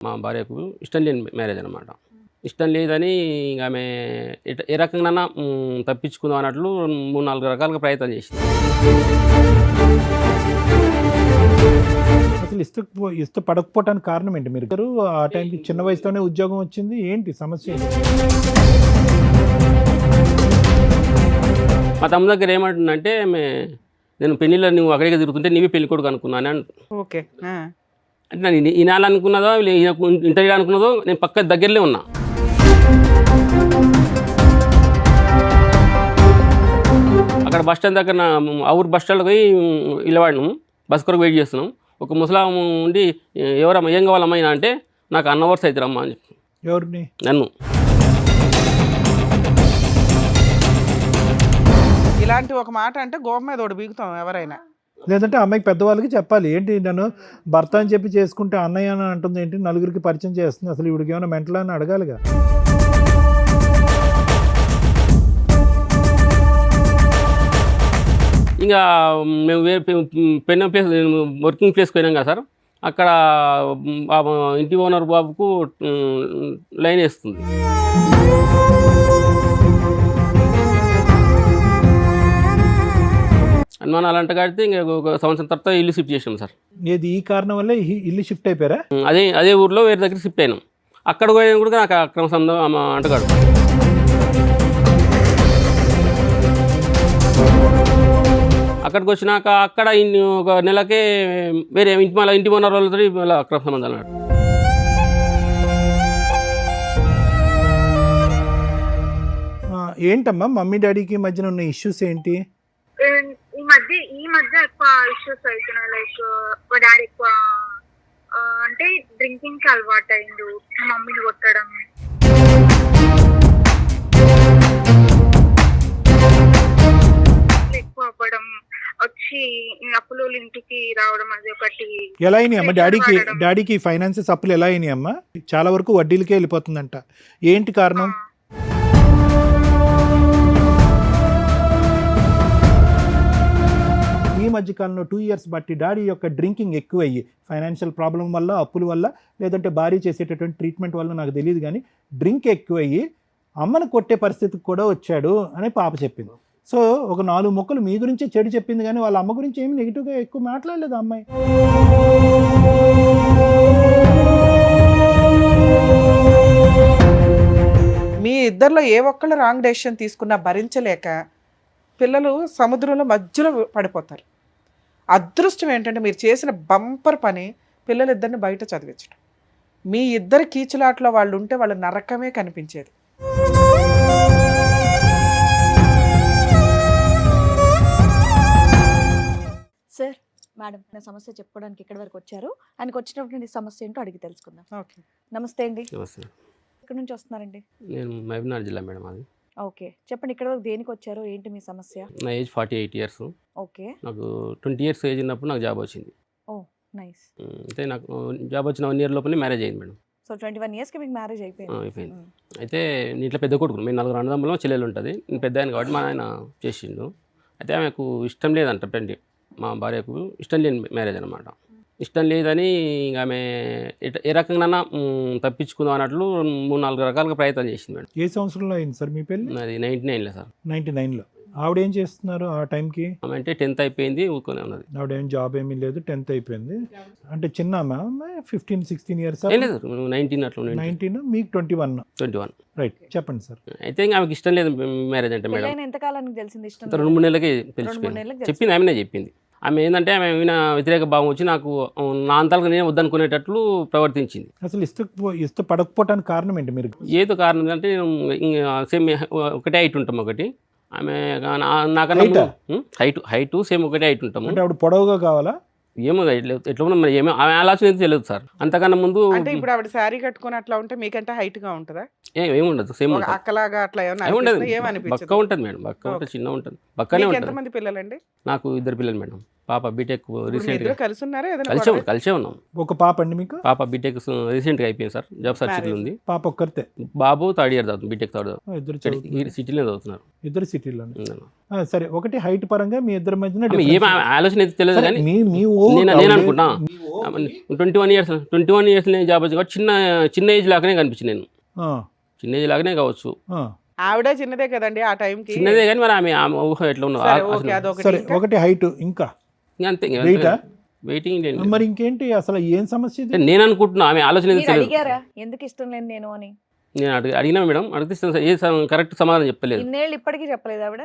మా భార్యకు ఇష్టం లేని మ్యారేజ్ అనమాట. ఇష్టం లేదని ఇంక ఆమె ఏ రకంగా తప్పించుకుందాం అన్నట్లు 3-4 రకాలుగా ప్రయత్నం చేసింది. అసలు ఇష్టపడకపోవటానికి కారణం ఏంటి? మీరు ఆ టైంకి చిన్న వయసులోనే ఉద్యోగం వచ్చింది, ఏంటి సమస్య ఏంటి? మా తమ్ముడి దగ్గర ఏమంటుందంటే నేను పెళ్ళిలో నువ్వు అక్కడికి తిరుగుతుంటే నీవే పెళ్లి కొడుకు అనుకున్నాను అని. ఓకే. అంటే నేను ఈనాలనుకున్నదో ఇంటర్వ్యూ అనుకున్నదో నేను పక్క దగ్గరలో ఉన్నా. అక్కడ బస్ స్టాండ్ దగ్గర ఆ ఊరు బస్ స్టాండ్కి పోయి ఇళ్ళవాడినాము, బస్ కొరకు వెయిట్ చేస్తున్నాం. ఒక ముసలాం ఉండి ఎవరమ్మా ఏం కావాలమ్మా అంటే నాకు అన్న వర్స్ అవుతారమ్మా అని చెప్పి. ఎవరిని? నన్ను. ఇలాంటి ఒక మాట అంటే గోప మీద ఒకటి బీగుతాం ఎవరైనా. లేదంటే అమ్మాయికి పెద్దవాళ్ళకి చెప్పాలి, ఏంటి నన్ను భర్త అని చెప్పి చేసుకుంటే అన్నయ్య అని అంటుంది ఏంటి, నలుగురికి పరిచయం చేస్తుంది, అసలు ఇవిడికి ఏమైనా మెంటల్ అని అడగాలిగా. ఇంకా మేము పెన్న ప్లేస్ వర్కింగ్ ప్లేస్కి పోయినాం కదా సార్, అక్కడ ఇంటి ఓనర్ బాబుకు లైన్ వేస్తుంది. అనుమానాలు అలాంటి కాడితే ఇంకా ఒక సంవత్సరం తర్వాత ఇల్లు షిఫ్ట్ చేసాం సార్. ఏది ఈ కారణం వల్ల ఇల్లు షిఫ్ట్ అయిపోయారా? అదే ఊర్లో వేరే దగ్గర షిఫ్ట్ అయినాం. అక్కడ పోయినా కూడా నాకు అక్రమ సంబంధం అంటగాడు. అక్కడికి వచ్చినాక అక్కడ ఒక నెలకే వేరే ఇంటి ఓనర్ వాళ్ళతో అక్రమ సంబంధాలు అన్నాడు. ఏంటమ్మా మమ్మీ డాడీకి మధ్యన ఉన్న ఇష్యూస్ ఏంటి? ఈ మధ్య ఎక్కువ ఇష్యూస్ అవుతున్నాయి. లైక్ మా డాడీ ఎక్కువ అంటే డ్రింకింగ్ కి అలవాటు అయిండు, మా మమ్మీని కొట్టడం, ఎక్కువ అవ్వడం, వచ్చి అప్పులు ఇంటికి రావడం, అది ఒకటి. ఎలా అయినాయి అమ్మా డాడీకి ఫైనాన్సెస్ అప్పులు ఎలా అయినాయి అమ్మా? చాలా వరకు వడ్డీలకే వెళ్ళిపోతుందంట, ఏంటి కారణం? ఈ మధ్యకాలంలో 2 years బట్టి డాడీ యొక్క డ్రింకింగ్ ఎక్కువయ్యి ఫైనాన్షియల్ ప్రాబ్లం వల్ల, అప్పుల వల్ల, లేదంటే భార్య చేసేటటువంటి ట్రీట్మెంట్ వల్ల నాకు తెలియదు కానీ డ్రింక్ ఎక్కువయ్యి అమ్మను కొట్టే పరిస్థితికి కూడా వచ్చాడు అని పాప చెప్పింది. సో ఒక 4 ముక్కలు మీ గురించే చెడు చెప్పింది కానీ వాళ్ళ అమ్మ గురించి ఏమి నెగిటివ్గా ఎక్కువ మాట్లాడలేదు అమ్మాయి. మీ ఇద్దరిలో ఏ ఒక్కళ్ళు రాంగ్ డెసిషన్ తీసుకున్నా భరించలేక పిల్లలు సముద్రంలో మధ్యలో పడిపోతారు. అదృష్టం ఏంటంటే మీరు చేసిన బంపర్ పని పిల్లలిద్దరిని బయట చదివించడం. మీ ఇద్దరి కీచులాట్లో వాళ్ళు ఉంటే వాళ్ళ నరకమే కనిపించేది. సార్, మేడం నా సమస్య చెప్పుకోవడానికి ఇక్కడి వరకు వచ్చారు. ఆయనకు వచ్చినటువంటి సమస్య ఏంటో అడిగి తెలుసుకుందాం. ఓకే. నమస్తే అండి. నమస్తే. ఎక్కడి నుంచి వస్తున్నారండి? నేను మహబూబ్నగర్ జిల్లా మేడం. అది ఓకే, చెప్పండి ఇక్కడ వరకు దేనికి వచ్చారు, ఏంటి మీ సమస్య? నా ఏజ్ 48 years. ఓకే. నాకు 20 years ఏజ్ ఉన్నప్పుడు నాకు జాబ్ వచ్చింది. ఓ నైస్. అయితే నాకు జాబ్ వచ్చిన 1 year లోపలే మ్యారేజ్ అయింది మేడం. సో 21 yearsకి మీకు మ్యారేజ్ అయిపోయింది. అయిపోయింది. అయితే నేను ఇట్లా పెద్ద కొడుకు, మేము 4 అన్నదమ్ములు, చెల్లెలు ఉంటుంది. నేను పెద్ద ఆయన కాబట్టి మా ఆయన చేసిండు. అయితే ఆమెకు ఇష్టం లేదంట, మా భార్యకు ఇష్టం లేని మ్యారేజ్ అనమాట. ఇష్టం లేదని ఇంక ఆమె ఏ రకంగా తప్పించుకుందాం అన్నట్లు 3-4 రకాలుగా ప్రయత్నం చేసింది మేడం. ఏ సంవత్సరంలో అయింది సార్ మీ పెళ్ళి? అది 99లో సార్. 99లో. ఆవిడ ఏం చేస్తున్నారు ఆ టైంకి? ఆమె అంటే 10th అయిపోయింది, ఊరుకొని ఉన్నది. ఆవిడ ఏం జాబ్ ఏమీ లేదు, 10th అయిపోయింది. అంటే చిన్న 15-16 years? లేదు 19 అట్లా. 19, మీకు 21. రైట్, చెప్పండి సార్. అయితే ఇంకా ఆమెకి ఇష్టం లేదు మ్యారేజ్ అంటే మేడం. పెళ్ళైన ఎంత కాలానికి తెలిసింది ఇష్టం? 2-3 నెలలకి తెలిసిపోయింది. చెప్పింది ఆమెనే చెప్పింది. ఆమె ఏంటంటే ఆమె వ్యతిరేక భావం వచ్చి నాకు నా అంతాలకు నేను వద్దనుకునేటట్లు ప్రవర్తించింది. అసలు ఇష్టపడకపోవటానికి కారణం ఏంటి? మీరు ఏదో కారణం అంటే సేమ్ ఒకటే హైట్ ఉంటాం, ఒకటి ఆమె నాకన్నా హైట్ సేమ్ ఒకటే హైట్ ఉంటాము. అంటే ఆవిడ పొడవుగా కావాలా? ఏమో ఎట్లా ఉన్నా మరి ఏమో ఆమె ఆలోచన అయితే తెలియదు సార్. అంతకన్నా ముందు అంటే ఇప్పుడు ఆవిడ శారీ కట్టుకుని అట్లా ఉంటే మీకంటే హైట్ గా ఉంటుందా? ఏముండదు, సేమ్ అక్కలాగా అట్లా ఉండదు. ఏమనిపించదు? బక్క ఉంటుంది మేడం, బక్క ఉంటుంది, చిన్న ఉంటుంది, బక్కనే ఉంటుంది. ఎంతమంది పిల్లలండి? నాకు 2 పిల్లలు మేడం. పాప బీటెక్ రీసెంట్గా కలిసి ఉన్నారా? కలిసే ఉన్నాం. ఒక పాప అండి మీకు? పాప బీటెక్ రీసెంట్గా అయిపోయింది సార్, జాబ్ సర్చ్ ఉంది. పాప ఒక్కరితే? బాబు 3rd year చదువుతుంది, బీటెక్ 3rd year. ఇద్దరు సిటీలో చదువుతున్నారు. ఇద్దరు సిటీలో. సరే, ఒకటి హైట్ పరంగా మీ ఇద్దరి మధ్యన ఏం ఆలోచన అయితే తెలియదు కానీ నేను అనుకుంటున్నా 21 ఇయర్స్ జాబ్ వచ్చి కాబట్టి చిన్న ఏజ్ లాగానే కనిపించింది నేను. ఆ, చిన్న ఏజ్ లాగానే కావచ్చు, ఆ. ఆవిడ చిన్నదే కదండి ఆ టైంకి. చిన్నదే కానీ మరి ఆమె ఊహ ఎట్లా ఉన్నదో సరే, ఓకే, అసలు అదొకటి. సరే, ఒకటి హైట్, ఇంకా ఇంకా అంతే వెయిటా? వెయిటింగ్. మరి ఇంకేంటి అసలు ఏం సమస్య ఇది? నేను అనుకుంటున్నా ఆమె ఆలోచన మీరు ఎందుకు తెలియదు. అడిగారా ఎందుకు ఇష్టం లేదు నేను అని? నేను అడిగినా మేడం, అడిగితే ఏ కరెక్ట్ సమాధానం చెప్పలేదు. ఇన్నేళ్ళు ఇప్పటికీ చెప్పలేదు ఆవిడ.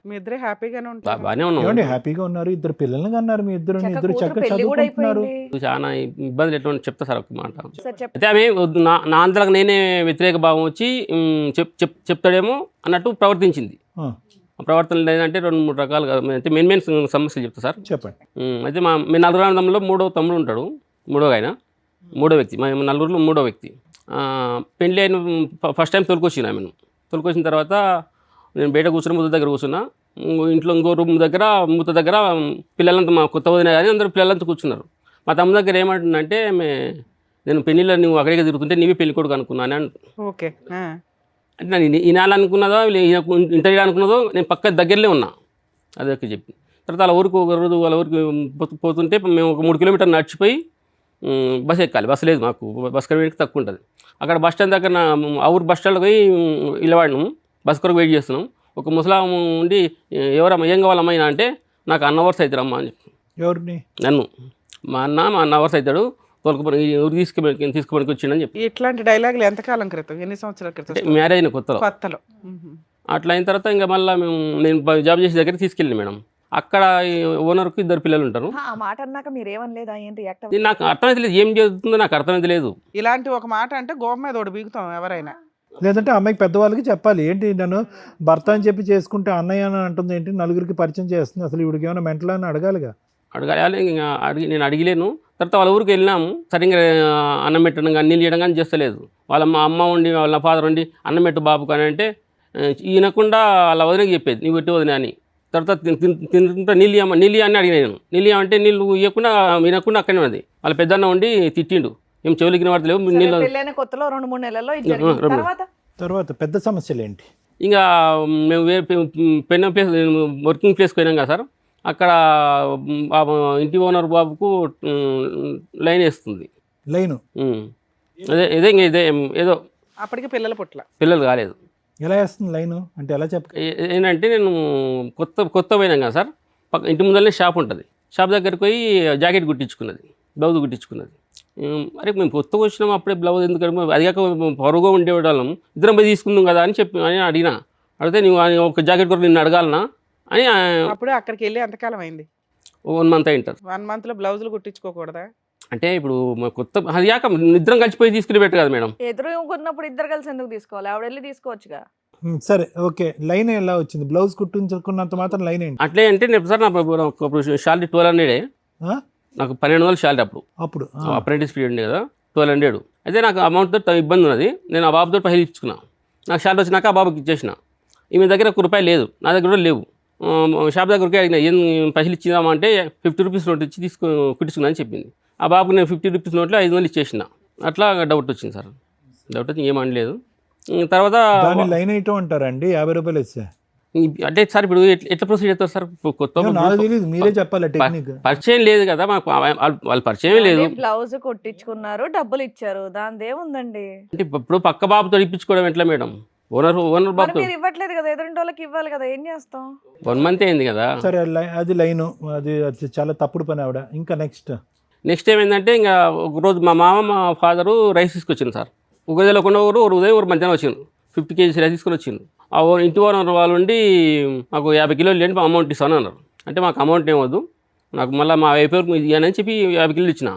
మీ ఇద్దరే హ్యాపీగానే ఉంటారు. బాగానే ఉన్నాం. ఏమండి హ్యాపీగా ఉన్నారు, ఇద్దరు పిల్లల్ని కన్నారు, మీ ఇద్దరు చక్కగా ఇద్దరు కూతురు చక్కగా పెళ్లి కూడా చదువుకుంటున్నారు. అయిపోయింది. చాలా ఇబ్బందులు ఎట్లా ఉన్నాయో చెప్తా సార్ ఒక మాట. సార్ చెప్ప అయితే ఆమె నా అంతలకు నేనే వ్యతిరేక భావం వచ్చి చెప్తాడేమో అన్నట్టు ప్రవర్తించింది. ఆ, ఆ ప్రవర్తన లేదంటే 2-3 రకాలుగా అయితే మెయిన్ సమస్యలు చెప్తా సార్. చెప్పండి. అయితే మేము 4 అన్నదమ్ములో 3వ తమ్ముడు ఉంటాడు, 3వ ఆయన, 3వ వ్యక్తి, మా 4 3వ వ్యక్తి. పెళ్ళి అయిన ఫస్ట్ టైం తొలికొచ్చిన ఆమెను. తొలికొచ్చిన తర్వాత నేను బయట కూర్చున్న ముద్ద దగ్గర కూర్చున్నా. ఇంట్లో ఇంకో రూమ్ దగ్గర ముద్ద దగ్గర పిల్లలంతా మా కొత్త వదిన కానీ అందరూ పిల్లలంతా కూర్చున్నారు. మా తమ్ముడు దగ్గర ఏమంటుందంటే నేను పెళ్ళిలో నువ్వు అక్కడికే తిరుగుతుంటే నీవే పెళ్లి కొడుకు అనుకున్నాను అని. ఓకే. అంటే నేను ఈనాలనుకున్నదో ఇంటర్వ్యూ అనుకున్నదో నేను పక్క దగ్గరలో ఉన్నా. అదొక చెప్పి తర్వాత వాళ్ళ ఊరికి ఒక రోజు వాళ్ళ ఊరికి పోతుంటే మేము ఒక 3 కిలోమీటర్లు నడిచిపోయి బస్ ఎక్కాలి. బస్సు లేదు మాకు, బస్ కడికి తక్కువ ఉంటుంది. అక్కడ బస్ స్టాండ్ దగ్గర ఆ ఊరు బస్ స్టాండ్కి పోయి ఇళ్ళవాడినాం, బస్ కొరకు వెయిట్ చేస్తున్నాం. ఒక ముసలాం ఉండి ఎవరమ్మా ఏం కావాలమ్మా అంటే నాకు అవర్స్ అవుతారు అమ్మా అని చెప్పి. ఎవరిని? నన్ను. మా అన్న అవర్స్ అవుతాడు తోలుకుపోయి ఊరు తీసుకుపోయి వచ్చిండని చెప్పి. ఇట్లాంటి డైలాగులు ఎంతకాలం క్రితం, ఎన్ని సంవత్సరాల క్రితం? మ్యారేజ్ అయిన కొత్తలో. మ్మ్. అట్లా అయిన తర్వాత ఇంకా మళ్ళీ నేను జాబ్ చేసే దగ్గర తీసుకెళ్ళి మేడం. అక్కడ ఓనర్కు 2 పిల్లలు ఉంటారు. ఆ మాట అన్నాక మీరు ఏమనలేదా? ఏం రియాక్ట్ ఇది నాకు అర్థమైతే లేదు, ఏం జరుగుతుందో నాకు అర్థమైతే లేదు. ఇలాంటి ఒక మాట అంటే గోప మీద ఒకటి బీగుతాం ఎవరైనా. లేదంటే అమ్మాయికి పెద్దవాళ్ళకి చెప్పాలి, ఏంటి నన్ను భర్త అని చెప్పి చేసుకుంటే అన్నయ్య అని అంటుంది ఏంటి, నలుగురికి పరిచయం చేస్తుంది, అసలు ఇవిడికి ఏమైనా మెంటల్ అని అడగాలిగా. అడగాలి, ఇంకా నేను అడిగలేను. తర్వాత వాళ్ళ ఊరికి వెళ్ళినాము. సరిగ్గా అన్నం పెట్టడం కానీ నీళ్ళు చేయడం కానీ చేస్తలేదు. వాళ్ళ మా అమ్మ ఉండి వాళ్ళ ఫాదర్ ఉండి అన్నం పెట్టు బాబు కానీ అంటే ఈయనకుండా వాళ్ళ వదినకి చెప్పేది నీవు పెట్టి వదిన అని. తర్వాత తింటుంటే నీళ్ళు అని అడిగినాను. నీళ్ళు అంటే నీళ్ళు ఇవ్వకుండా వినకుండా అక్కడే ఉన్నది. వాళ్ళ పెద్దన్న ఉండి తిట్టిండు, ఏం చెవులకి వినబడతలేవు నీళ్ళు. పెళ్ళైన కొత్తలో 2-3 నెలల్లో ఇది జరిగింది. తర్వాత పెద్ద సమస్యలు ఏంటి? ఇంకా మేము పెన్న ప్లేస్ వర్కింగ్ ప్లేస్కి పోయినాం కదా సార్. అక్కడ ఇంటి ఓనర్ బాబుకు లైన్ వేస్తుంది. లైను ఇదే ఏదో అప్పటికి పిల్లల పుట్ల పిల్లలు కాలేదు. ఎలా వేస్తుంది లైను అంటే ఎలా చెప్ప? ఏంటంటే నేను కొత్త పోయినాం కదా సార్. ఇంటి ముందరనే షాప్ ఉంటుంది. షాప్ దగ్గరికి పోయి జాకెట్ కుట్టించుకున్నది, బ్లౌజ్ కుట్టించుకున్నది. అరే మేము కొత్తగా వచ్చినాం అప్పుడే బ్లౌజ్ ఎందుకంటే అది కాక పొరుగుగా ఉండేవాళ్ళం, ఇద్దరం పోయి తీసుకుందాం కదా అని అడిగినా. అడిగితే నువ్వు ఒక జాకెట్ కొరకు నిన్ను అడగాలనా అని. అప్పుడు అక్కడికి వెళ్ళి ఎంతకాలం అయింది? 1 మంత్ అయింటారు. 1 మంత్లో బ్లౌజులు కుట్టించుకోకూడదా? అంటే ఇప్పుడు కొత్త అది కాక ఇద్దరం కలిసిపోయి తీసుకుని పెట్టు కదా మేడం. ఎదురు కొన్నప్పుడు ఇద్దరు కలిసి ఎందుకు తీసుకోవాలి? ఆవిడ వెళ్ళి తీసుకోవచ్చుగా. సరే, ఓకే. లైన్ ఎలా వచ్చింది? బ్లౌజ్ కుట్టించుకున్నంత మాత్రం లైన్ ఏంటి? అట్లే అంటే నేను సార్ నాకు శాలరీ 1200. నాకు 1200 శాలరీ అప్పుడు అప్రెంటిస్ పీరియడ్ ఉంది కదా, 1200. అయితే నాకు అమౌంట్తో ఇబ్బంది ఉన్నది. నేను ఆ బాబుతో పైసలు ఇచ్చుకున్నాను. నాకు శాలరీ వచ్చినాక ఆ బాబుకి ఇచ్చేసిన. ఈమె దగ్గర ₹1 లేదు, నా దగ్గర కూడా లేవు. షాప్ దగ్గరికి అడిగిన ఏం పైసలు ఇచ్చిందామా అంటే 50 రూపీస్ నోట్ ఇచ్చి కుట్టించుకున్నా అని చెప్పింది. ఆ బాబుకి నేను 50 రూపీస్ నోట్లో 500 ఇచ్చేసిన. అట్లా డౌట్ వచ్చింది సార్. డౌట్ వచ్చి ఏమనలేదు. తర్వాత లైన్ ఐటమ్ అంటారండి, ₹50 ఇస్తే. అంటే సార్ ఇప్పుడు ఎట్లా ప్రొసీడ్ అవుతారు సార్? కొత్త నాకు తెలియదు, మీరే చెప్పాలి టెక్నిక్. పరిచయం లేదు కదా మాకు, వాళ్ళ పరిచయం లేదు. బ్లౌజ్ కుట్టించుకున్నారు, డబ్బులు ఇచ్చారు, దాని ఏముందండి? అంటే ఇప్పుడు పక్క బాబుతో ఇప్పించుకోవడం ఎట్లా మేడం? ఓనర్ బాబుతో మీరు ఇవ్వట్లేదు కదా, ఎదురింటి వాళ్ళకి ఇవ్వాలి కదా, ఏం చేస్తాం? 1 మంత్ అయింది కదా. సరే, అది లైను, అది చాలా తప్పుడు పని ఆవిడ. ఇంకా నెక్స్ట్ ఏమైందంటే ఇంకా ఒకరోజు మా మామ మా ఫాదరు రైస్ తీసుకొచ్చింది సార్. ఒక తెలియకుండా ఒక ఉదయం ఒక మధ్యాహ్నం వచ్చింది. 50 kgs రైస్ తీసుకొని వచ్చింది. ఆ ఇంటి ఓనర్ వాళ్ళు ఉండి మాకు 50 కిలోలు లేని అమౌంట్ ఇస్తాను అన్నారు. అంటే మాకు అమౌంట్ ఏమొద్దు, నాకు మళ్ళీ మా వైపు ఇవ్వని చెప్పి 50 కిలోలు ఇచ్చిన.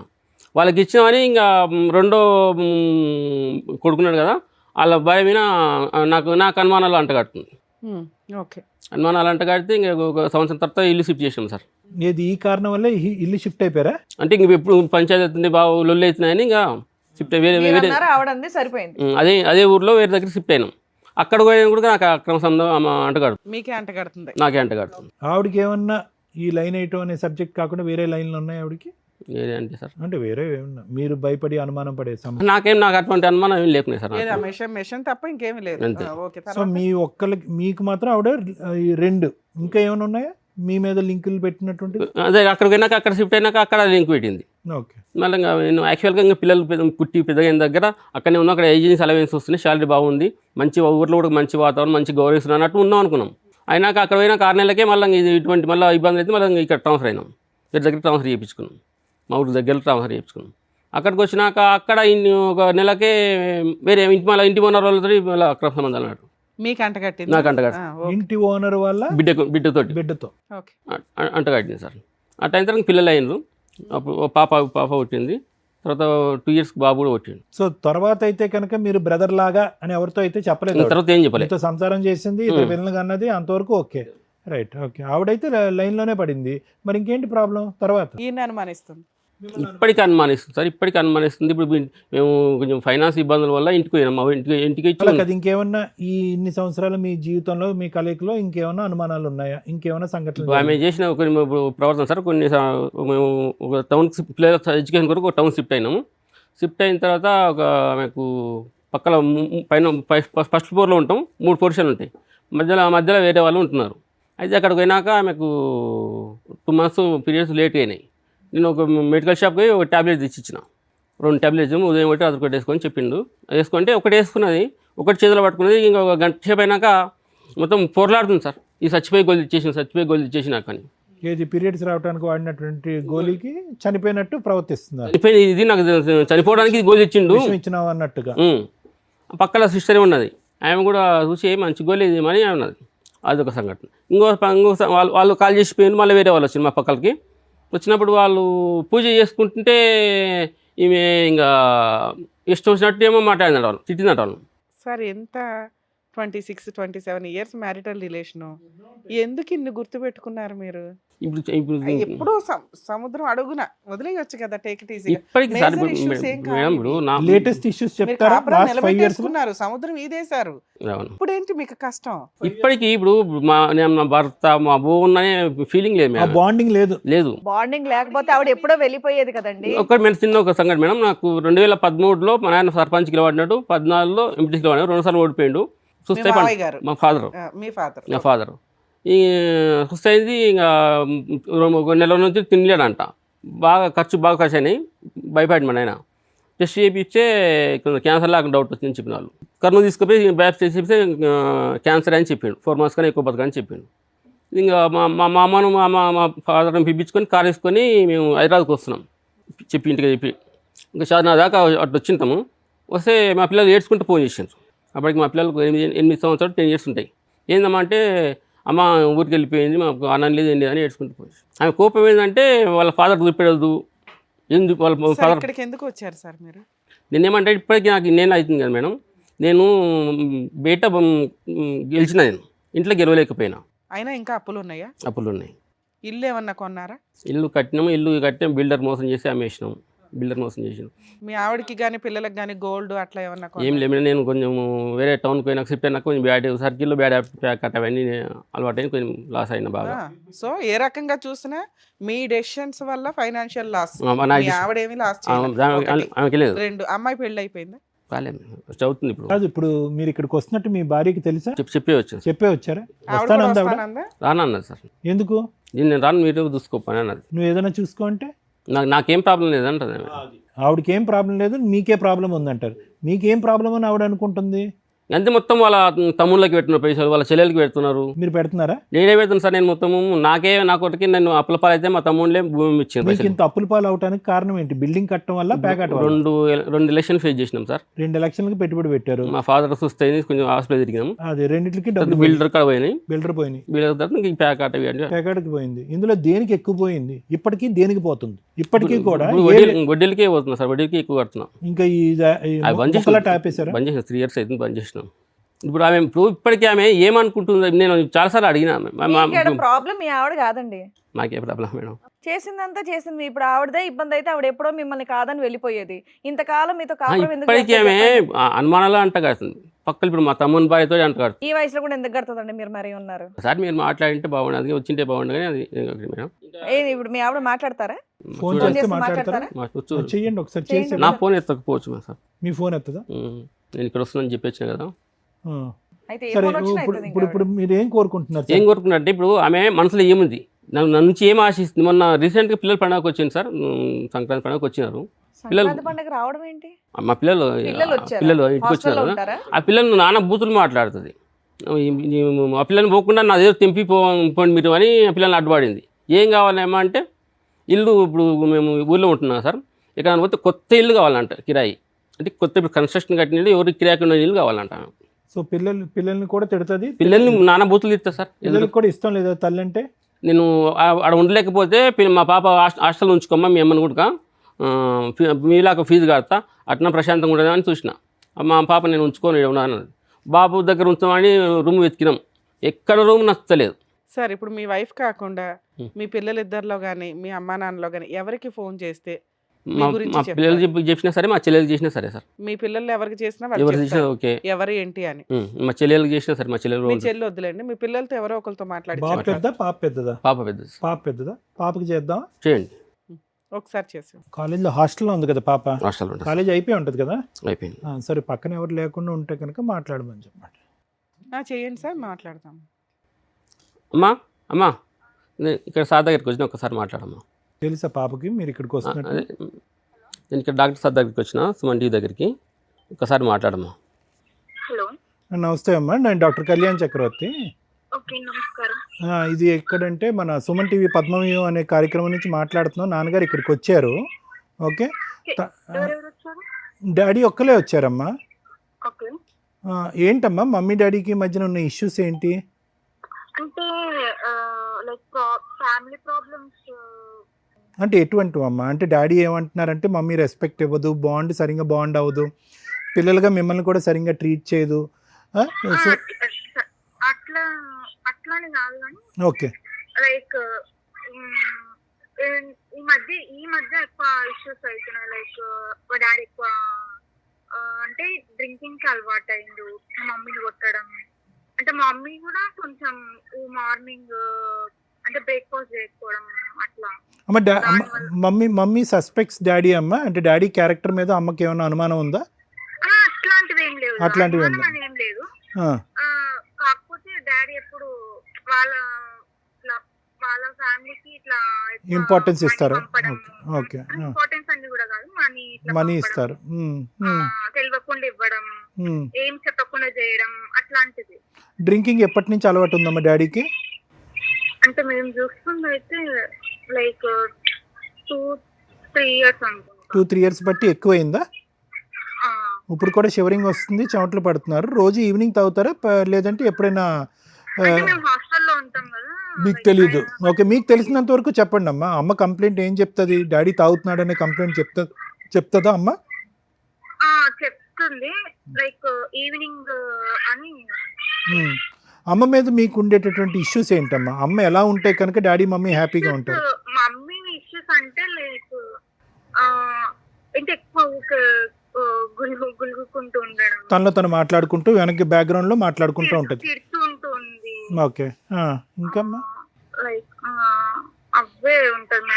వాళ్ళకి ఇచ్చినామని ఇంకా రెండో కొడుకున్నాడు కదా, వాళ్ళ భార్య మీద నాకు అనుమానాలు అంటగడుతుంది. ఓకే, అనుమానాలు అంటగడితే ఇంకా ఒక సంవత్సరం తర్వాత ఇల్లు షిఫ్ట్ చేసాం సార్. ఈ కారణం వల్ల ఇల్లు షిఫ్ట్ అయిపోయారా? అంటే ఇంక ఎప్పుడు పంచాయతీ అవుతుంది బాగా లొల్లి అవుతున్నాయని ఇంకా షిఫ్ట్ వేరే ఆవిడంది సరిపోయింది. అదే ఊర్లో వేరే దగ్గర షిఫ్ట్ అయినాం. అక్కడ పోయినా కూడా నాకు అక్రమ సంబంధం అంటగాడు. మీకే అంటగడుతుంది? నాకే అంటగడుతుంది. ఆవిడకి ఏమన్నా ఈ లైన్ ఐటమ్ అనే సబ్జెక్ట్ కాకుండా వేరే లైన్లు ఉన్నాయి ఆవిడకి? వేరే అంటే సార్ అంటే వేరే ఏమన్నా మీరు భయపడి అనుమానం పడే సమస్య? నాకు అటువంటి అనుమానం ఏం లేకున్నాయి సార్. మెషిన్ తప్ప ఇంకేమీ లేదు. సో మీ ఒక్కరికి మీకు మాత్రం ఆవిడ 2 ఇంకా ఏమైనా ఉన్నాయా మీ మీద లింకులు పెట్టినటువంటి? అదే అక్కడికి వెళ్ళాక అక్కడ షిఫ్ట్ అయినాక అక్కడ లింక్ పెట్టింది. ఓకే. మళ్ళీ ఇంకా నేను యాక్చువల్గా ఇంకా పిల్లలు పుట్టి పెద్దగా అయిన దగ్గర అక్కడనే ఉన్నాం. అక్కడ ఏజెన్సీ అలవెన్స్ వస్తున్నాయి, శాలరీ బాగుంది, మంచి ఊర్లో కూడా మంచి వాతావరణం, మంచి గౌరవిస్తున్నారు అన్నట్టు ఉన్నాం అనుకున్నాం. అయినాక అక్కడ పోయినా 6 నెలలకే మళ్ళీ ఇటువంటి మళ్ళీ ఇబ్బంది అయితే మళ్ళీ ఇక్కడ ట్రాన్స్ఫర్ అయినాం. వేరే దగ్గర ట్రాన్స్ఫర్ చేయించుకున్నాం, మా ఊరి దగ్గర ట్రాన్స్ఫర్ చేయించుకున్నాం. అక్కడికి వచ్చినాక అక్కడ ఒక నెలకే వేరే ఇంటి ఓనర్ వాళ్ళతో మళ్ళీ అక్కడ సంబంధాలు అన్నట్టు మీకు అంటగట్టింది? నాకు అంటగట్టు. ఇంటి ఓనర్ వల్ల బిడ్డతో ఓకే. అంటగట్టింది సార్. ఆ టైం తర్వాత పిల్లలు అయినారు. అప్పుడు పాప పుట్టింది. తర్వాత 2 years బాబు కూడా పుట్టిండు. సో తర్వాత అయితే కనుక మీరు బ్రదర్ లాగా అని ఎవరితో అయితే చెప్పలేదు, తర్వాత ఏం చెప్పలేదు. మీతో సంసారం చేసింది, ఇద్దరు పిల్లలు అన్నది అంతవరకు ఓకే, రైట్, ఓకే. ఆవిడైతే లైన్లోనే పడింది. మరి ఇంకేంటి ప్రాబ్లం తర్వాత? ఈయన అనుమానిస్తుంది. ఇప్పటికీ అనుమానిస్తుంది సార్, ఇప్పటికీ అనుమానిస్తుంది. ఇప్పుడు మేము కొంచెం ఫైనాన్స్ ఇబ్బందుల వల్ల ఇంటికి పోయినాం. మా ఇంటికి ఇచ్చి అది ఇంకేమన్నా ఈ ఇన్ని సంవత్సరాలు మీ జీవితంలో మీ కలయికలో ఇంకేమన్నా అనుమానాలు ఉన్నాయా? ఇంకేమన్నా సంఘటనలు? ఆమె చేసిన కొన్ని ప్రవర్తన సార్, కొన్ని మేము ఒక టౌన్ పిల్లల ఎడ్యుకేషన్ కొరకు ఒక టౌన్ షిఫ్ట్ అయినాము. షిఫ్ట్ అయిన తర్వాత ఆమెకు పక్కన పైన ఫస్ట్ ఫ్లోర్లో ఉంటాం, 3 portions ఉంటాయి. మధ్యలో వేరే వాళ్ళు ఉంటున్నారు. అయితే అక్కడికి పోయినాక ఆమెకు 2 months పీరియడ్స్ లేట్ అయినాయి. నేను ఒక మెడికల్ షాప్కి ఒక ట్యాబ్లెట్ తెచ్చిచ్చిన, 2 tablets, ఉదయం ఒకటి అది ఒకటి వేసుకొని చెప్పిండు. వేసుకుంటే ఒకటి వేసుకున్నది, ఒకటి చేతిలో పట్టుకున్నది. ఇంకొక గంట సేపు అయినాక మొత్తం పొరలాడుతుంది సార్. ఈ చచ్చిపోయి గోళీ ఇచ్చేసిన కానీ ఏది పీరియడ్స్ రావడానికి వాడినటువంటి గోళీకి చనిపోయినట్టు ప్రవర్తిస్తుంది. ఇది నాకు చనిపోవడానికి ఇది గోళీ ఇచ్చిండు ఇచ్చినావు అన్నట్టుగా. పక్కల సిస్టరే ఉన్నది, ఆమె కూడా చూసి మంచి గోళీ ఇది అని ఉన్నది. అదొక సంఘటన. ఇంకో వాళ్ళు కాల్ చేసిపోయింది. మళ్ళీ వేరే వాళ్ళు వచ్చింది మా పక్కలకి. వచ్చినప్పుడు వాళ్ళు పూజ చేసుకుంటుంటే ఈమె ఇంకా ఇష్టం వచ్చినట్టు ఏమో మాట్లాడినాడు, వాళ్ళు తిట్టినట్టు వాళ్ళు. సార్ ఎంత 26-27 years మ్యారిటల్ రిలేషను, ఎందుకు ఇన్ని గుర్తుపెట్టుకున్నారు మీరు? ఇప్పుడు ఎప్పుడు సముద్రం అడుగున వదిలేయొచ్చు కదా, టేక్ ఇట్ ఈజీ. ఇప్పటికి సార్ మేడం ఇప్పుడు నా లేటెస్ట్ ఇష్యూస్ చెప్తారా? లాస్ట్ 5 years సముద్రం ఈదేశారు, ఇప్పుడు ఏంటి మీకు కష్టం? ఇప్పటికి ఇప్పుడు నా భర్త మా బోన్ననే ఫీలింగ్ లేదు మేడం, బాండింగ్ లేదు. బాండింగ్ లేకపోతే ఆవిడ ఎప్పుడో వెళ్ళిపోయేది కదండి. చిన్న ఒక సంఘటన మేడం. నాకు 2013లో మా నాయన సర్పంచ్ గెలవడినాడు, 14లో ఎంపీటీసీ గెలవడినాడు, 2 సార్లు ఓడిపోయాడు. చూస్తే మా ఫాదర్ ఈ చూస్తే అయింది. ఇంకా 1 నెల నుంచి తినలేడంట. ఖర్చు అయినాయి. భయపడి మా నాయన టెస్ట్ చేయించే క్యాన్సర్ లాగా డౌట్ వచ్చిందని చెప్పిన వాళ్ళు. కర్నూలు తీసుకుపోయి బ్యాప్స్ చేసి క్యాన్సర్ అని చెప్పిండు, 4 months కానీ ఎక్కువ బతకని చెప్పిండు. ఇంకా మా అమ్మను మా ఫాదర్ని పిలిపించుకొని కార్ వేసుకొని మేము హైదరాబాద్కి వస్తున్నాం చెప్పి ఇంటికి చెప్పి. ఇంకా నా దాకా అటు వచ్చింటాము. వస్తే మా పిల్లలు ఏడ్చుకుంటూ ఫోన్ చేసారు. అప్పటికి మా పిల్లలకు 8 సంవత్సరాలు 10 years ఉంటాయి. ఏందమ్మా అంటే అమ్మ ఊరికి వెళ్ళిపోయింది, మాకు అన్నం లేదు ఏం లేదని ఏడ్చుకుంటూ పోయి. ఆమె కోపం ఏంటంటే వాళ్ళ ఫాదర్ చూపెడదు. ఎందుకు వాళ్ళ ఫాదర్ ఇక్కడికి ఎందుకు వచ్చారు సార్ మీరు? నేనేమంటే ఇప్పటికీ నాకు ఇన్నేళ్ళు అవుతుంది కదా మేడం. నేను బయట గెలిచిన, నేను ఇంట్లో గెలవలేకపోయినా. అయినా ఇంకా అప్పులు ఉన్నాయా? అప్పులు ఉన్నాయి. ఇల్లు ఏమన్నా కొన్నారా? ఇల్లు కట్టాము, బిల్డర్ మోసం చేసి అమ్మేసినాము. మీ ఆవిడకి కానీ పిల్లలకి కానీ గోల్డ్ అట్లా ఏమన్నా? ఏం లేదు. నేను కొంచెం వేరే టౌన్కి పోయినా షిఫ్ట్ అయినా కొంచెం బ్యాడ్ సర్కిల్లో బ్యాడ్ కట్ అవన్నీ అలవాటు అయిన కొంచెం లాస్ అయినా బాగా. సో ఏ రకంగా చూసినా మీ డెసిషన్స్ వల్ల ఫైనాన్షియల్ లాస్. ఆవిడేమి లాస్ ఆమెకి లేదు. 2 అమ్మాయి పెళ్ళి అయిపోయిందా? కాలేదు, చదువుతుంది ఇప్పుడు. కాదు, ఇప్పుడు మీరు ఇక్కడికి వస్తున్నట్టు మీ భార్యకి తెలుసా? చెప్పే వచ్చారా? రానన్నది సార్. ఎందుకు? నేను రాను, మీరు చూసుకోపని అన్నది. నువ్వు ఏదైనా చూసుకో అంటే నాకేం ప్రాబ్లం లేదంటది. ఆవిడకి ఏం ప్రాబ్లం లేదు, మీకే ప్రాబ్లం ఉందంటారు. మీకేం ప్రాబ్లం అని ఆవిడ అనుకుంటుంది. అంతే, మొత్తం వాళ్ళ తమ్ముళ్ళకి పెడుతున్నారు పైసలు, వాళ్ళ చెల్లెలకి పెడుతున్నారు. మీరు పెడుతున్నారా? నేనే పెడుతున్నాను సార్. నేను మొత్తము నాకొకటికి నేను అప్పుల పాలు అయితే మా తమ్ముళ్ళే భూమి ఇచ్చాను. ఇంత అప్పుల పాలు అవడానికి కారణం ఏంటి? బిల్డింగ్ కట్టడం వల్ల ప్యాకెట్? 2 ఎలక్షన్ ఫేస్ చేసినాం సార్. 2 ఎలక్షన్లకి పెట్టుబడి పెట్టారు. మా ఫాదర్ చూస్తే కొంచెం హాస్పిటల్ తిరిగినాము. అది రెండింటికి డబ్బులు. బిల్డర్ కాడ పోయినాయి. బిల్డర్ తర్వాత ప్యాకెట్కి పోయింది. ఇందులో దేనికి ఎక్కువ పోయింది? ఇప్పటికీ దేనికి పోతుంది? ఇప్పటికీ కూడా వడ్డీలకే పోతున్నా సార్, వడ్డీలకి ఎక్కువ కడుతున్నాం. ఇంకా బంద్ చేసారా? బంద్ చేసిన 3 years అయితే బంద్ చేసినాం. ఇప్పుడు ఆమె ఇప్పటికీ ఆమె ఏమనుకుంటుంది? నేను చాలాసార్లు అడిగినా. ప్రాబ్లం మీ ఆవిడ కాదండి, నాకే ప్రాబ్లం మేడం. చేసిందంతా చేసింది. ఇప్పుడు ఆవిడదే ఇబ్బంది అయితే ఆవిడ ఎప్పుడో మిమ్మల్ని కాదని వెళ్ళిపోయేది. ఇంతకాలం మీతో ఇప్పటికీ ఆమె అనుమానాలు అంట కడుతుంది. పక్కన ఇప్పుడు మా తమ్ముని భార్యతో అంట కడుతుంది. ఈ వయసులో కూడా ఎందుకు కడుతుందండి? మీరు మరీ ఉన్నారు సార్. మీరు మాట్లాడింటే బాగుండదు, వచ్చింటే బాగుండదు. కానీ అది మేడం ఇప్పుడు మీ ఆవిడ మాట్లాడతారా? ఫోన్ చేస్తే మాట్లాడతారా? చెయ్యండి ఒకసారి. చేసి నా ఫోన్ ఎత్తకపోవచ్చు సార్. మీ ఫోన్ ఎత్తదా? నేను ఇక్కడ వస్తున్నాను చెప్పొచ్చు కదా. అయితే సరే, ఇప్పుడు మీరు ఏం కోరుకుంటున్నారు? ఏం కోరుకుంటున్నారంటే ఇప్పుడు ఆమె మనసులో ఏముంది? నా నుంచి ఏం ఆశిస్తుంది? మొన్న రీసెంట్గా పిల్లలు పండుగకి వచ్చింది సార్, సంక్రాంతి పండుగకి వచ్చినారు. సంక్రాంతి పండుగ రావడం ఏంటి? మా పిల్లలు వచ్చారా? పిల్లలు ఇంటికి హాస్టల్లో వచ్చినారు. ఉంటారా? ఆ పిల్లలు నాన్న బూతులు మాట్లాడుతుంది. ఆ పిల్లల్ని పోకుండా నా దగ్గర పోండి మీరు అని ఆ పిల్లల్ని అడ్డుపడింది. ఏం కావాలేమో అంటే ఇల్లు, ఇప్పుడు మేము ఊళ్ళో ఉంటున్నాం సార్, ఇక్కడ పోతే కొత్త ఇల్లు కావాలంట కిరాయి. అంటే కొత్త ఇప్పుడు కన్స్ట్రక్షన్ కట్టిన ఇల్లు, ఎవరికి కిరాయికి ఉన్న ఇల్లు కావాలంట. సో పిల్లల్ని కూడా తిడుతుంది, పిల్లల్ని నాన్న బూతులు తిడతా సార్. పిల్లలకి కూడా ఇష్టం లేదా తల్లి అంటే? నేను ఆడ ఉండలేకపోతే మా పాప హాస్టల్ ఉంచుకోమ్మా మీ అమ్మని కూడా, మీలాగా ఫీజు కడతా, అట్లా ప్రశాంతంగా ఉండదు అని చూసిన. మా పాప నేను ఉంచుకొని ఉన్నాను. బాబు దగ్గర ఉంచామని రూమ్ వెతికినాం, ఎక్కడ రూమ్ నచ్చలేదు. సార్ ఇప్పుడు మీ వైఫ్ కాకుండా మీ పిల్లలిద్దరిలో కానీ మీ అమ్మా నాన్నలో కానీ ఎవరికి ఫోన్ చేస్తే మీ మా గురించి మా పిల్లలు చెప్పినా సరే, మా చెల్లెలు చేసినా సరే సార్, మీ పిల్లలు ఎవరికి చేసినా వాళ్ళు ఎవరు చేసినా చెప్తారు ఓకే. ఎవరు ఏంటి అని. మా చెల్లెలకు చేసినా సరే, మా చెల్లెలు మీ చెల్లి వద్దులేండి, మీ పిల్లలతో ఎవరో ఒకరితో మాట్లాడి బాబు పెద్ద పాప పెద్దదా? పాప పెద్దది. పాప పెద్దదా? పాపకి చేద్దాం. చేయండి. ఒకసారి చేసి. కాలేజ్లో హాస్టల్లో ఉంది కదా పాప, హాస్టల్ ఉంటుంది. కాలేజ్ అయిపోయి ఉంటుంది కదా? అయిపోయింది. సరే, పక్కన ఎవరు లేకుండా ఉంటే కనుక మాట్లాడమని చెప్పండి. చేయండి సార్, మాట్లాడతాం. అమ్మా ఇక్కడ సార్ దగ్గరికి వచ్చిన ఒకసారి మాట్లాడమ్మా. తెలుసా పాపకి మీరు ఇక్కడికి వస్తున్నట్టు? అదే నేను ఇక్కడ డాక్టర్ సార్ దగ్గరికి వచ్చిన, సుమన్ టీవీ దగ్గరికి, ఒకసారి మాట్లాడమ్మా. హలో, నమస్తే అమ్మా, నేను డాక్టర్ కళ్యాణ్ చక్రవర్తి. ఓకే నమస్కారం. ఇది ఎక్కడంటే మన సుమన్ టీవీ పద్మవ్యూహం అనే కార్యక్రమం నుంచి మాట్లాడుతున్నాం. నాన్నగారు ఇక్కడికి వచ్చారు. ఓకే, ఎవరెవరు వచ్చారు? డాడీ ఒక్కలే వచ్చారమ్మా. ఓకే, ఏంటమ్మా మమ్మీ డాడీకి మధ్యన ఉన్న ఇష్యూస్ ఏంటి? అంటే లైక్ ఫ్యామిలీ ప్రాబ్లమ్స్. అంటే ఎటువంటివి అమ్మా? అంటే డాడీ ఏమంటున్నారంటే మమ్మీ రెస్పెక్ట్ ఇవ్వదు, సరిగ్గా బాండ్ అవ్వదు, పిల్లలుగా మిమ్మల్ని కూడా సరిగ్గా ట్రీట్ చేయదు. అట్లా అట్లానే కాదు కానీ ఓకే, లైక్ ఈ మధ్య ఎక్కువ ఇష్యూస్ అవుతున్నాయి. లైక్ మా డాడీ ఎక్కువ అంటే డ్రింకింగ్ కి అలవాటు అయిండు, మమ్మీని కొట్టడం. అంటే మా మమ్మీ కూడా కొంచెం మార్నింగ్ అంటే బ్రేక్ఫాస్ట్ చేయకపోవడం అట్లా. మమ్మీ సస్పెక్ట్స్ డాడీ అమ్మ, అంటే డాడీ క్యారెక్టర్ మీద అమ్మకి ఏమైనా అనుమానం ఉందా? అట్లాంటివి ఏం లేదు, అట్లాంటివి ఏం లేదు. కాకపోతే డాడీ ఎప్పుడు వాళ్ళ ఫ్యామిలీకి ఇట్లా ఇంపార్టెన్స్ ఇస్తారు. ఓకే, ఇంపార్టెన్స్ అన్ని కూడా కాదు, మనీ ఇస్తారు, తెలియకుండా ఇవ్వడం, ఏం చెప్పకుండా చేయడం అట్లాంటిది. డ్రింకింగ్ ఎప్పటి నుంచి అలవాటు ఉందమ్మా డాడీకి? అంటే మేము చూస్తుంది అయితే లైక్ 2-3 years అనుకుంటా. 2-3 years బట్టి ఎక్కువైందా? ఇప్పుడు కూడా షివరింగ్ వస్తుంది, చెమటలు పడుతున్నారు. రోజు ఈవినింగ్ తాగుతారా లేదంటే ఎప్పుడైనా? మేము హాస్టల్లో ఉంటాం కదా, మీకు తెలీదు. ఓకే, మీకు తెలిసినంత వరకు చెప్పండి అమ్మా. అమ్మ కంప్లైంట్ ఏం చెప్తుంది? డాడీ తాగుతున్నాడు అనే కంప్లైంట్ చెప్తుందా అమ్మ? చెప్తుంది, లైక్ ఈవినింగ్ అని. అమ్మ మీద మీకు ఉండేటటువంటి ఇష్యూస్ ఏంటమ్మా? అమ్మ ఎలా ఉంటే కనుక డాడీ మమ్మీ హ్యాపీగా ఉంటారు? మమ్మీ ఇష్యూస్ అంటే లైక్ అంటే ఎక్కువ గులుగుకుంటూ ఉండడం, తనలో తను మాట్లాడుకుంటూ వెనక్కి బ్యాక్గ్రౌండ్ లో మాట్లాడుకుంటూ ఉంటుంది. తిడుతూ ఉంటుంది. ఓకే, ఇంకమ్మా? లైక్ అవే ఉంటుంది.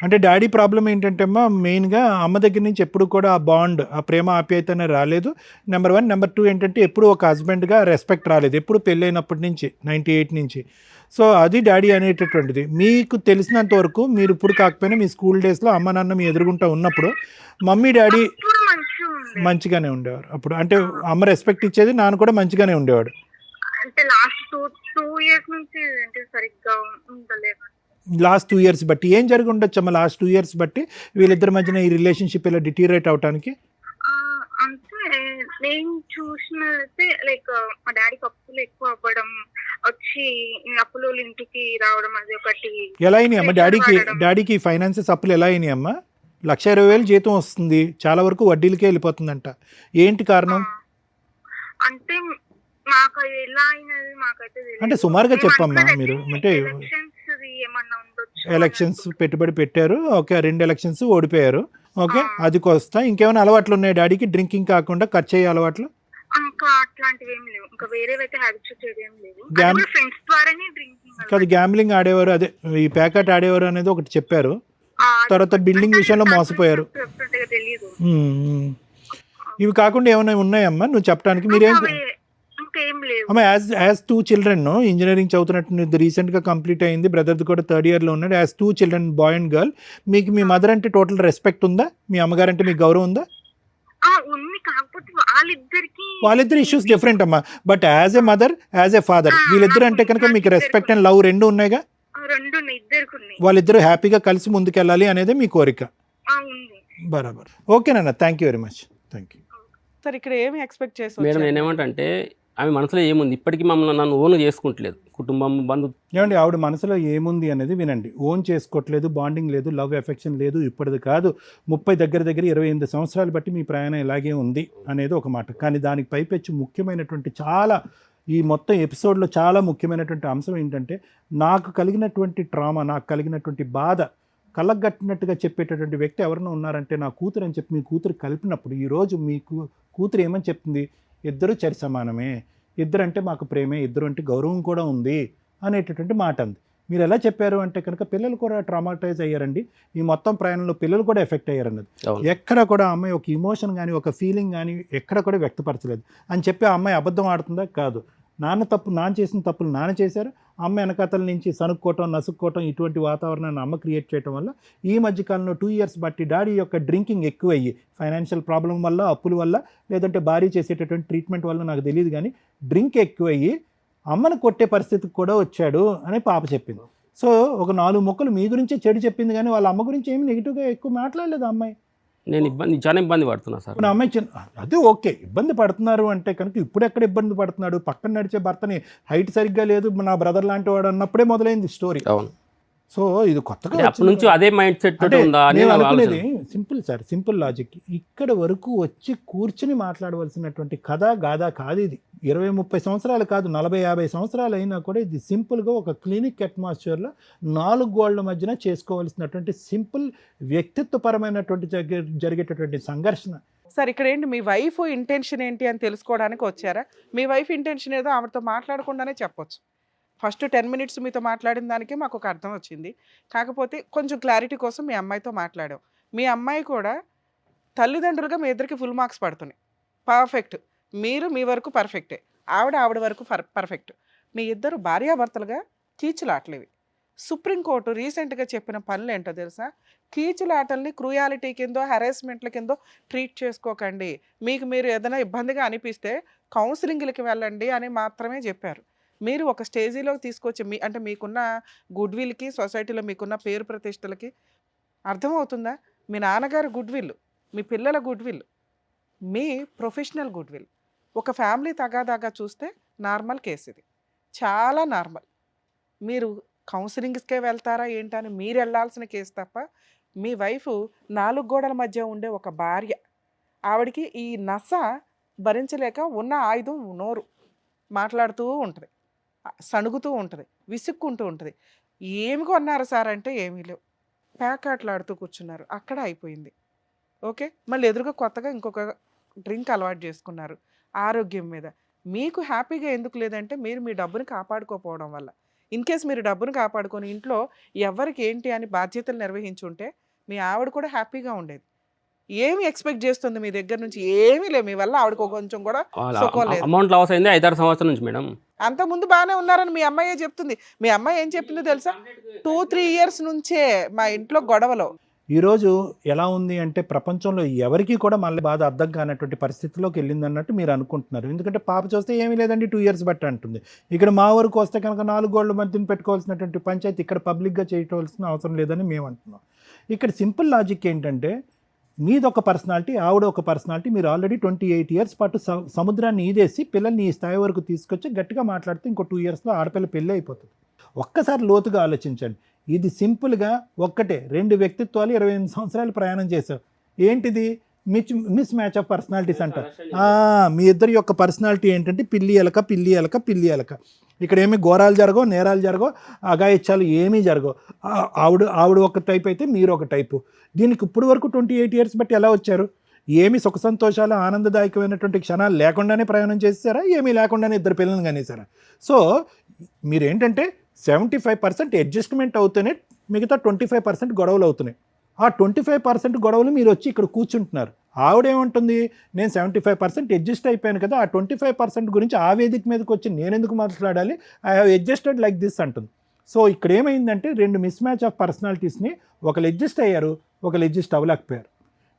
అంటే డాడీ ప్రాబ్లం ఏంటంటే అమ్మా, మెయిన్గా అమ్మ దగ్గర నుంచి ఎప్పుడు కూడా ఆ బాండ్, ఆ ప్రేమ ఆప్యాయత అనేది రాలేదు. నెంబర్ 1. నెంబర్ 2 ఏంటంటే ఎప్పుడు ఒక హస్బెండ్గా రెస్పెక్ట్ రాలేదు, ఎప్పుడు పెళ్ళైనప్పటి నుంచి 98 నుంచి. సో అది డాడీ అనేటటువంటిది. మీకు తెలిసినంత వరకు మీరు ఇప్పుడు కాకపోయినా మీ స్కూల్ డేస్లో అమ్మ నాన్న మీ ఎదురుగుంటా ఉన్నప్పుడు మమ్మీ డాడీ మంచిగానే ఉండేవారు. అప్పుడు అంటే అమ్మ రెస్పెక్ట్ ఇచ్చేది, నాన్న కూడా మంచిగానే ఉండేవాడు. అంటే లాస్ట్ 2 years నుంచి అంటే సరిగ్గా ఉండలేదు. లాస్ట్ 2 years బట్టి ఏం జరిగి ఉండొచ్చు అమ్మ? లాస్ట్ 2 years బట్టి వీళ్ళిద్దరి మధ్యన ఈ రిలేషన్షిప్ ఇలా డిటీరియేట్ అవడానికి? అంటే నేను చూసినైతే లైక్ మా డాడీకి అప్పులు ఎక్కువ అవ్వడం, వచ్చి అప్పులు ఇంటికి రావడం, అది ఒకటి. ఎలా అయినాయి అమ్మ డాడీకి ఫైనాన్సెస్ అప్పులు ఎలా అయినాయి అమ్మ? 1,20,000 జీతం వస్తుంది, చాలా వరకు వడ్డీలకే వెళ్ళిపోతుందంట. ఏంటి కారణం? అంటే మాకు ఎలా అయినది మాకైతే అంటే సుమారుగా చెప్పమ్మా మీరు. అంటే ఎలక్షన్స్ పెట్టుబడి పెట్టారు, ఓకే, 2 elections ఓడిపోయారు, ఓకే, అది కొస్తా. ఇంకేమైనా అలవాట్లు ఉన్నాయి డాడీకి డ్రింకింగ్ కాకుండా? ఖర్చు అయ్యే అలవాట్లు? ఇంకా అట్లాంటివి ఏం లేవు, ఇంకా వేరేవైతే హ్యాబిట్స్ ఏం లేవు. ఫ్రెండ్స్ ద్వారానే డ్రింకింగ్ కాదు, గ్యాంబ్లింగ్ ఆడేవారు, అదే ఈ ప్యాకెట్ ఆడేవారు అనేది ఒకటి చెప్పారు. తర్వాత బిల్డింగ్ విషయంలో మోసపోయారు. ఇవి కాకుండా ఏమైనా ఉన్నాయమ్మా నువ్వు చెప్పడానికి? మీరేం అంతేం లేవు. అమ్మ యాజ్ 2 చిల్డ్రన్ ఇంజనీరింగ్ చదువుతున్నట్టు రీసెంట్గా కంప్లీట్ అయింది, బ్రదర్ది కూడా 3rd ఇయర్లో ఉన్నాడు. As 2 children boy and girl, మీకు మీ మదర్ అంటే టోటల్ రెస్పెక్ట్ ఉందా? మీ అమ్మగారు అంటే మీకు గౌరవం ఉందా? ఉంది, కాకపోతే వాళ్ళిద్దరు ఇష్యూస్ డిఫరెంట్ అమ్మా. But as a mother, as a father, వీళ్ళిద్దరు అంటే కనుక మీకు రెస్పెక్ట్ అండ్ లవ్ రెండు ఉన్నాయిగా. వాళ్ళిద్దరూ హ్యాపీగా కలిసి ముందుకెళ్ళాలి అనేది మీ కోరిక. బరాబర్. ఓకేనన్నా, thank you very much. Thank you sir. ఇక్కడ ఏమి ఎక్స్పెక్ట్ చేసి మేడం నేనేమంటే ఆమె మనసులో ఏముంది, ఇప్పటికీ మమ్మల్ని నన్ను ఓన్ చేసుకుంటలేదు, కుటుంబం బంధు. ఏమండి, ఆవిడ మనసులో ఏముంది అనేది వినండి. ఓన్ చేసుకోవట్లేదు, బాండింగ్ లేదు, లవ్ ఎఫెక్షన్ లేదు. ఇప్పటిది కాదు, 30 దగ్గర 28 సంవత్సరాలు బట్టి మీ ప్రయాణం ఇలాగే ఉంది అనేది ఒక మాట. కానీ దానికి పైపెచ్చి ముఖ్యమైనటువంటి చాలా ఈ మొత్తం ఎపిసోడ్లో చాలా ముఖ్యమైనటువంటి అంశం ఏంటంటే, నాకు కలిగినటువంటి ట్రామా, నాకు కలిగినటువంటి బాధ కళ్ళగట్టినట్టుగా చెప్పేటటువంటి వ్యక్తి ఎవరైనా ఉన్నారంటే నా కూతురు అని చెప్పి మీ కూతురు కలిపినప్పుడు, ఈరోజు మీకు కూతురు ఏమని చెప్తుంది? ఇద్దరు చరి సమానమే, ఇద్దరు అంటే మాకు ప్రేమే, ఇద్దరు అంటే గౌరవం కూడా ఉంది అనేటటువంటి మాట అంది. మీరు ఎలా చెప్పారు అంటే కనుక పిల్లలు కూడా ట్రామాటైజ్ అయ్యారండి, ఈ మొత్తం ప్రయాణంలో పిల్లలు కూడా ఎఫెక్ట్ అయ్యారన్నది. ఎక్కడ కూడా అమ్మాయి ఒక ఇమోషన్ కానీ ఒక ఫీలింగ్ కానీ ఎక్కడ కూడా వ్యక్తపరచలేదు అని చెప్పి ఆ అమ్మాయి అబద్ధం ఆడుతుందా? కాదు. నాన్న చేసిన తప్పులు నాన్న చేశారు, అమ్మ వెనకాతల నుంచి సనుక్కోవటం నసుక్కోవటం ఇటువంటి వాతావరణాన్ని అమ్మ క్రియేట్ చేయడం వల్ల ఈ మధ్యకాలంలో 2 ఇయర్స్ బట్టి డాడీ యొక్క డ్రింకింగ్ ఎక్కువయ్యి, ఫైనాన్షియల్ ప్రాబ్లం వల్ల, అప్పుల వల్ల, లేదంటే భారీ చేసేటటువంటి ట్రీట్మెంట్ వల్ల నాకు తెలియదు కానీ డ్రింక్ ఎక్కువయ్యి అమ్మను కొట్టే పరిస్థితికి కూడా వచ్చాడు అని పాప చెప్పింది. సో ఒక 4 ముక్కలు మీ గురించే చెడు చెప్పింది కానీ వాళ్ళ అమ్మ గురించి ఏమి నెగిటివ్గా ఎక్కువ మాట్లాడలేదు అమ్మాయి. నేను చాలా ఇబ్బంది పడుతున్నా సార్. నా అమ్మాయి అదే ఓకే, ఇబ్బంది పడుతున్నారు అంటే కనుక ఇప్పుడు ఎక్కడ ఇబ్బంది పడుతున్నాడు? పక్కన నడిచే భర్తని హైట్ సరిగ్గా లేదు, నా బ్రదర్ లాంటి వాడు అన్నప్పుడే మొదలైంది స్టోరీ. అవును. సో ఇది కొత్తగా అప్పటి నుంచి అదే మైండ్ సెట్ ఉందా అని అనుకునేది. Simple sir, simple logic. ఇక్కడ వరకు వచ్చి కూర్చుని మాట్లాడవలసినటువంటి కథ గాథ కాదు ఇది. 20-30 సంవత్సరాలు కాదు, 40-50 సంవత్సరాలు అయినా కూడా ఇది సింపుల్గా ఒక క్లినిక్ అట్మాస్ఫియర్లో 4 గోళ్ల మధ్యన చేసుకోవాల్సినటువంటి సింపుల్ వ్యక్తిత్వపరమైనటువంటి జరిగేటటువంటి సంఘర్షణ. సార్ ఇక్కడ ఏంటి మీ వైఫ్ ఇంటెన్షన్ ఏంటి అని తెలుసుకోవడానికి వచ్చారా? మీ వైఫ్ ఇంటెన్షన్ ఏదో ఆవిడతో మాట్లాడకుండానే చెప్పొచ్చు. ఫస్ట్ 10 మినిట్స్ మీతో మాట్లాడిన దానికే మాకు ఒక అర్థం వచ్చింది. కాకపోతే కొంచెం క్లారిటీ కోసం మీ అమ్మాయితో మాట్లాడాం. మీ అమ్మాయి కూడా తల్లిదండ్రులుగా మీ ఇద్దరికి ఫుల్ మార్క్స్ పడుతున్నాయి. పర్ఫెక్ట్. మీరు మీ వరకు పర్ఫెక్టే, ఆవిడ వరకు పర్ఫెక్ట్. మీ ఇద్దరు భార్యాభర్తలుగా కీచులాటలేవి. సుప్రీంకోర్టు రీసెంట్గా చెప్పిన పనులు ఏంటో తెలుసా? కీచులాటల్ని క్రూయాలిటీ కిందో హెరాస్మెంట్ల కిందో ట్రీట్ చేసుకోకండి. మీకు మీరు ఏదైనా ఇబ్బందిగా అనిపిస్తే కౌన్సిలింగ్లకి వెళ్ళండి అని మాత్రమే చెప్పారు. మీరు ఒక స్టేజీలోకి తీసుకొచ్చి అంటే మీకున్న గుడ్ విల్కి, సొసైటీలో మీకున్న పేరు ప్రతిష్టలకి అర్థమవుతుందా? మీ నాన్నగారు గుడ్ విల్, మీ పిల్లల good will, me professional good will, ఒక ఫ్యామిలీ తగాదాగా చూస్తే నార్మల్ కేసు ఇది, చాలా నార్మల్. మీరు కౌన్సిలింగ్స్కే వెళ్తారా ఏంటని మీరు వెళ్ళాల్సిన కేసు తప్ప మీ వైఫ్ 4 గోడల మధ్య ఉండే ఒక భార్య. ఆవిడికి ఈ నస భరించలేక ఉన్న ఆయుధం నోరు, మాట్లాడుతూ ఉంటుంది, సణుగుతూ ఉంటుంది, విసుక్కుంటూ ఉంటుంది. ఏమి కొన్నారు సార్ అంటే ఏమీ లేవు, ప్యాకాట్లాడుతూ కూర్చున్నారు, అక్కడ అయిపోయింది. ఓకే, మళ్ళీ ఎదురుగా కొత్తగా ఇంకొక డ్రింక్ అలవాటు చేసుకున్నారు ఆరోగ్యం మీద. మీకు హ్యాపీగా ఎందుకు లేదంటే మీరు మీ డబ్బుని కాపాడుకోకపోవడం వల్ల. ఇన్ కేస్ మీరు డబ్బును కాపాడుకొని ఇంట్లో ఎవరికి ఏంటి అని బాధ్యతలు నిర్వహించుంటే మీ ఆవిడ కూడా హ్యాపీగా ఉండేది. ఏమి ఎక్స్పెక్ట్ చేస్తుంది మీ దగ్గర నుంచి? ఏమీ లేదు, మీ వల్ల ఆవిడకు కొంచెం కూడా సుఖం లేదు. అమౌంట్ లాస్ అయింది 5-6 సంవత్సరాల నుంచి మేడం. అంతకుముందు బాగానే ఉన్నారని మీ అమ్మాయే చెప్తుంది. మీ అమ్మాయి ఏం చెప్పిందో తెలుసా? 2-3 ఇయర్స్ నుంచే మా ఇంట్లో గొడవలు. ఈరోజు ఎలా ఉంది అంటే ప్రపంచంలో ఎవరికి కూడా మళ్ళీ బాధ అర్థం కానటువంటి పరిస్థితిలోకి వెళ్ళింది అన్నట్టు మీరు అనుకుంటున్నారు. ఎందుకంటే పాప చూస్తే ఏమీ లేదండి 2 ఇయర్స్ బట్టి అంటుంది. ఇక్కడ మా వరకు వస్తే కనుక 4 గోళ్ల మధ్యన పెట్టుకోవాల్సినటువంటి పంచాయతీ ఇక్కడ పబ్లిక్గా చేయవలసిన అవసరం లేదని మేము అంటున్నాం. ఇక్కడ సింపుల్ లాజిక్ ఏంటంటే మీదొక పర్సనాలిటీ, ఆవిడ ఒక పర్సనాలిటీ. మీరు ఆల్రెడీ 28 ఇయర్స్ పాటు సముద్రాన్ని ఈదేసి పిల్లల్ని ఈ స్థాయి వరకు తీసుకొచ్చి గట్టిగా మాట్లాడితే ఇంకో 2 ఇయర్స్లో ఆడపిల్ల పెళ్ళి అయిపోతుంది. ఒక్కసారి లోతుగా ఆలోచించండి. ఇది సింపుల్గా ఒక్కటే, 2 వ్యక్తిత్వాలు 28 సంవత్సరాలు ప్రయాణం చేశావు. ఏంటిది? మిస్ మ్యాచ్ ఆఫ్ పర్సనాలిటీస్ అంటారు. మీ ఇద్దరి యొక్క పర్సనాలిటీ ఏంటంటే పిల్లి ఎలక. ఇక్కడ ఏమి ఘోరాలు జరగవు, నేరాలు జరగవు, అఘాయిత్యాలు ఏమీ జరగవు. ఆవిడ ఒక టైప్ అయితే మీరు ఒక టైపు. దీనికి ఇప్పుడు వరకు 28 ఇయర్స్ బట్టి ఎలా వచ్చారు? ఏమి సుఖ సంతోషాలు ఆనందదాయకమైనటువంటి క్షణాలు లేకుండానే ప్రయాణం చేస్తారా? ఏమీ లేకుండానే ఇద్దరు పిల్లల్ని కనేసారా? సో మీరేంటంటే 75% అడ్జస్ట్మెంట్ అవుతూనే మిగతా 25% గొడవలు అవుతున్నాయి. ఆ 25% గొడవలు మీరు వచ్చి ఇక్కడ కూర్చుంటున్నారు. ఆవిడేమంటుంది, నేను 75% అడ్జస్ట్ అయిపోయాను కదా, ఆ 25% గురించి ఆ వేదిక మీదకి వచ్చి నేను ఎందుకు మాట్లాడాలి, I have adjusted like this అంటుంది. సో ఇక్కడ ఏమైందంటే 2 మిస్ మ్యాచ్ ఆఫ్ పర్సనాలిటీస్ని, ఒకరు అడ్జస్ట్ అయ్యారు, ఒకరు అడ్జస్ట్ అవ్వలేకపోయారు.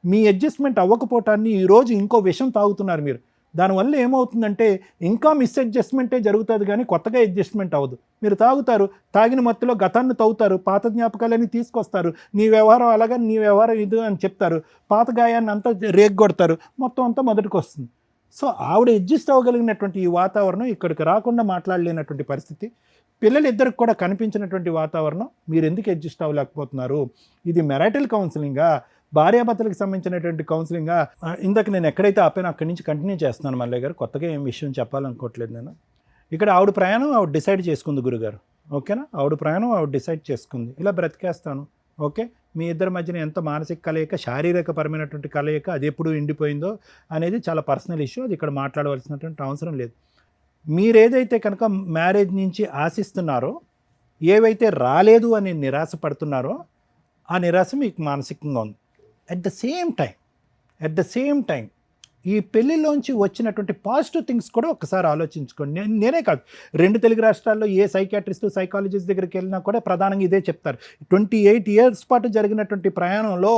మీ అడ్జస్ట్మెంట్ అవ్వకపోవటాన్ని ఈరోజు ఇంకో విషయం తాగుతున్నారు మీరు. దానివల్ల ఏమవుతుందంటే ఇంకా మిస్ అడ్జస్ట్మెంటే జరుగుతుంది కానీ కొత్తగా అడ్జస్ట్మెంట్ అవ్వదు. మీరు తాగుతారు, తాగిన మత్తులో గతాన్ని తవ్వుతారు, పాత జ్ఞాపకాలన్నీ తీసుకొస్తారు, నీ వ్యవహారం అలాగా నీ వ్యవహారం ఇది అని చెప్తారు, పాత గాయాన్ని అంతా రేగ్గొడతారు, మొత్తం అంతా మొదటికి వస్తుంది. సో ఆవిడ అడ్జస్ట్ అవ్వగలిగినటువంటి ఈ వాతావరణం ఇక్కడికి రాకుండా మాట్లాడలేనటువంటి పరిస్థితి, పిల్లలిద్దరికి కూడా కనిపించినటువంటి వాతావరణం, మీరు ఎందుకు అడ్జస్ట్ అవ్వలేకపోతున్నారు? ఇది మ్యారిటల్ కౌన్సిలింగా, భార్యాభర్తలకు సంబంధించినటువంటి కౌన్సిలింగా? ఇందాక నేను ఎక్కడైతే ఆపానో అక్కడి నుంచి కంటిన్యూ చేస్తున్నాను మల్లయ్య గారు, కొత్తగా ఏం విషయం చెప్పాలనుకోవట్లేదు నేను. ఇక్కడ ఆవిడ ప్రయాణం ఆవిడ డిసైడ్ చేసుకుంది గురుగారు, ఓకేనా? ఆవిడ ప్రయాణం ఆవిడ డిసైడ్ చేసుకుంది, ఇలా బ్రతికేస్తాను, ఓకే. మీ ఇద్దరి మధ్యన ఎంత మానసిక కలయిక, శారీరక పరమైనటువంటి కలయిక అది ఎప్పుడు ఎండిపోయిందో అనేది చాలా పర్సనల్ ఇష్యూ, అది ఇక్కడ మాట్లాడవలసినటువంటి అవసరం లేదు. మీరేదైతే కనుక మ్యారేజ్ నుంచి ఆశిస్తున్నారో, ఏవైతే రాలేదు అని నిరాశ పడుతున్నారో, ఆ నిరాశ మీకు మానసికంగా ఉంది. అట్ ద సేమ్ టైం ఈ పెళ్ళిలోంచి వచ్చినటువంటి పాజిటివ్ థింగ్స్ కూడా ఒకసారి ఆలోచించుకోండి. నేనే కాదు, 2 తెలుగు రాష్ట్రాల్లో ఏ సైకాట్రిస్ట్ సైకాలజిస్ట్ దగ్గరికి వెళ్ళినా కూడా ప్రధానంగా ఇదే చెప్తారు. 28 years పాటు జరిగినటువంటి ప్రయాణంలో